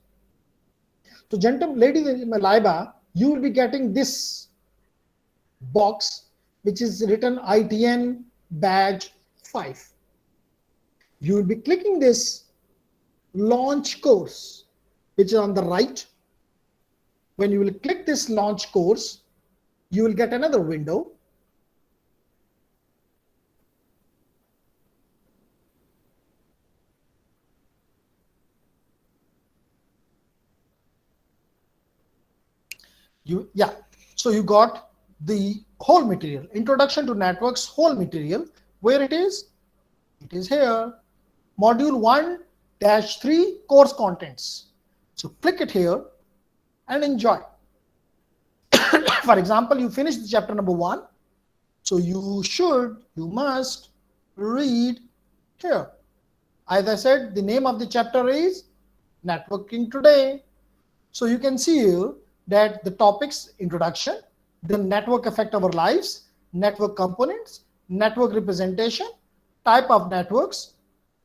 [SPEAKER 1] So gentlemen, ladies and Laiba, you will be getting this box which is written ITN badge 5. You will be clicking this launch course, which is on the right. When you will click this launch course, you will get another window. So you got the whole material, introduction to networks whole material. Where it is? It is here, module 1-3 course contents. So click it here and enjoy. For example, you finished chapter number 1, so you must read here. As I said, the name of the chapter is Networking Today. So you can see here that the topics: introduction, the network affect our lives, network components, network representation, type of networks,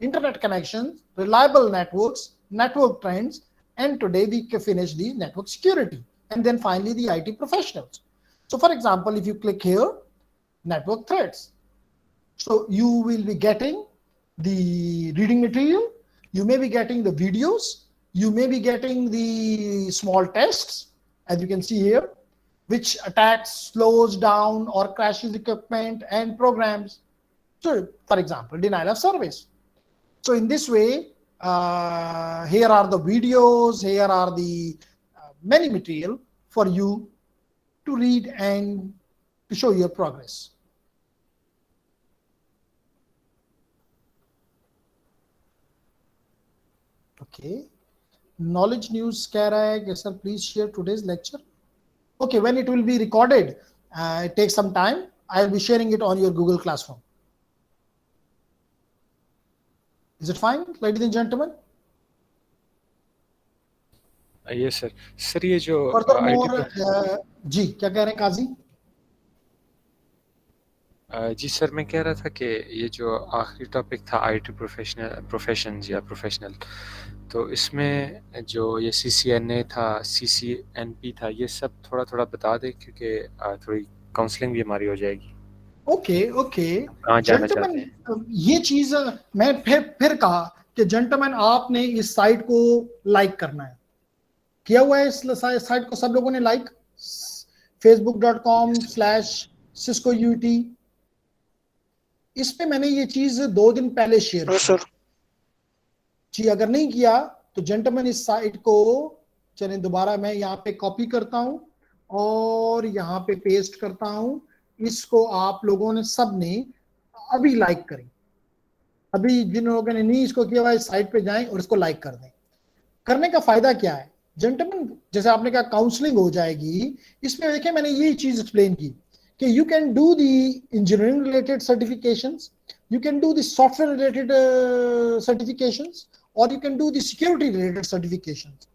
[SPEAKER 1] internet connections, reliable networks, network trends, and today we can finish the network security, and then finally the IT professionals. So for example, if you click here, network threats, so you will be getting the reading material, you may be getting the videos, you may be getting the small tests, as you can see here, which attacks, slows down, or crashes equipment and programs. So for example, denial of service. So in this way, here are the videos, here are the many material for you to read and to show your progress. Okay, knowledge news कह रहा है कि sir please share today's lecture. Okay, when it will be recorded, it takes some time. I will be sharing it on your Google Classroom. Is it fine, ladies and gentlemen?
[SPEAKER 5] Yes sir. Sir, ये जो
[SPEAKER 1] Furthermore, जी क्या कह रहे हैं काजी?
[SPEAKER 5] जी sir, मैं कह रहा था कि ये जो आखिरी टॉपिक था IT प्रोफेशंस या प्रोफेशनल, तो इसमें जो ये CCNA था, CCNP था, ये सब थोड़ा थोड़ा बता दें, क्योंकि थोड़ी काउंसलिंग भी हमारी हो जाएगी।
[SPEAKER 1] ओके
[SPEAKER 5] कहाँ जाना चाहते
[SPEAKER 1] जेंटलमैन,
[SPEAKER 5] हैं?
[SPEAKER 1] ये चीज मैं फिर कहा कि जेंटलमैन आपने इस साइट को लाइक करना है। किया हुआ है इस साइट को सब लोगों ने लाइक? facebook.com/ciscout। इस पे मैंने ये चीज 2 दिन पहले शेयर की जी। अगर नहीं किया तो जेंटलमैन इस साइट को चलें दोबारा मैं यहाँ पे कॉपी करता हूँ और यहाँ पे पेस्ट करता हूँ। इसको आप लोगों ने सब ने अभी लाइक करें। अभी जिन लोगों ने नहीं इसको किया हुआ इस साइट पे जाएं और इसको लाइक कर दें। करने का फायदा क्या है जेंटलमैन? जैसे आपने कहा काउंसलिंग हो जाएगी, इसमें देखिए मैंने ये चीज एक्सप्लेन की कि you can do the engineering related certifications, you can do the software related certifications, or you can do the security related certifications.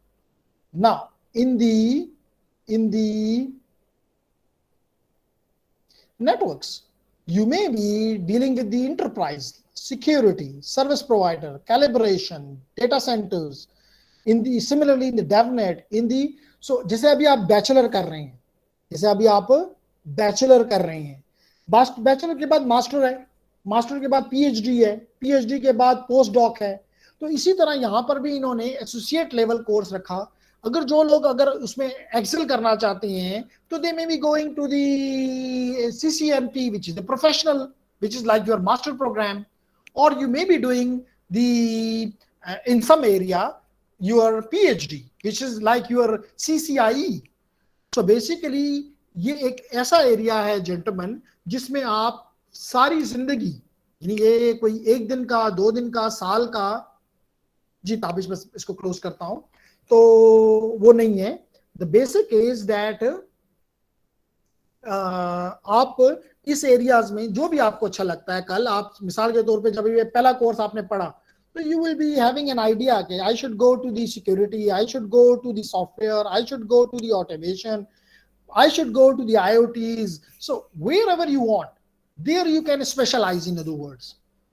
[SPEAKER 1] Now in the networks, you may be dealing with the enterprise, security, service provider, calibration, data centers, similarly in the DevNet, so जैसे अभी आप bachelor कर रहे हैं, bachelor के बाद master है, master के बाद पीएचडी है, पीएचडी के बाद पोस्ट डॉक है। तो इसी तरह यहाँ पर भी इन्होंने एसोसिएट लेवल कोर्स रखा। अगर जो लोग अगर उसमें एक्सेल करना चाहते हैं तो they may be going to the CCNP, which is the professional, which is like your master program, or you may be doing the in some area your PhD, which is like your CCIE. So basically ये एक ऐसा area है gentleman जिसमें आप सारी जिंदगी, यानी ये कोई 1 दिन का, 2 दिन का, साल का, जी ताबिश बस इसको क्लोज करता हूं, तो वो नहीं है। द बेसिक इज दैट आप इस एरियाज में जो भी आपको अच्छा लगता है, कल आप मिसाल के तौर पे जब ये पहला कोर्स आपने पढ़ा तो you will be having an idea कि I should go to the security, I should go to the software, I should go to the automation, I should go to the IoTs. So wherever you want, there you can specialize, in other words.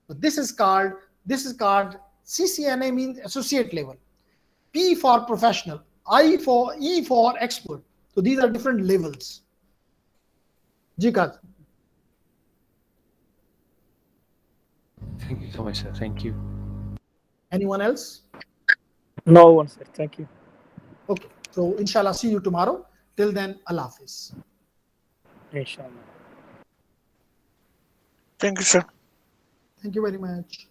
[SPEAKER 1] But this is called CCNA, means associate level. P for professional, E for expert. So these are different levels. Jikat.
[SPEAKER 5] Thank you so much, sir. Thank you.
[SPEAKER 1] Anyone else?
[SPEAKER 7] No one, sir. Thank you.
[SPEAKER 1] Okay. So inshallah, see you tomorrow. Till then, Allah Hafiz.
[SPEAKER 7] Inshallah.
[SPEAKER 8] Thank you, sir.
[SPEAKER 1] Thank you very much.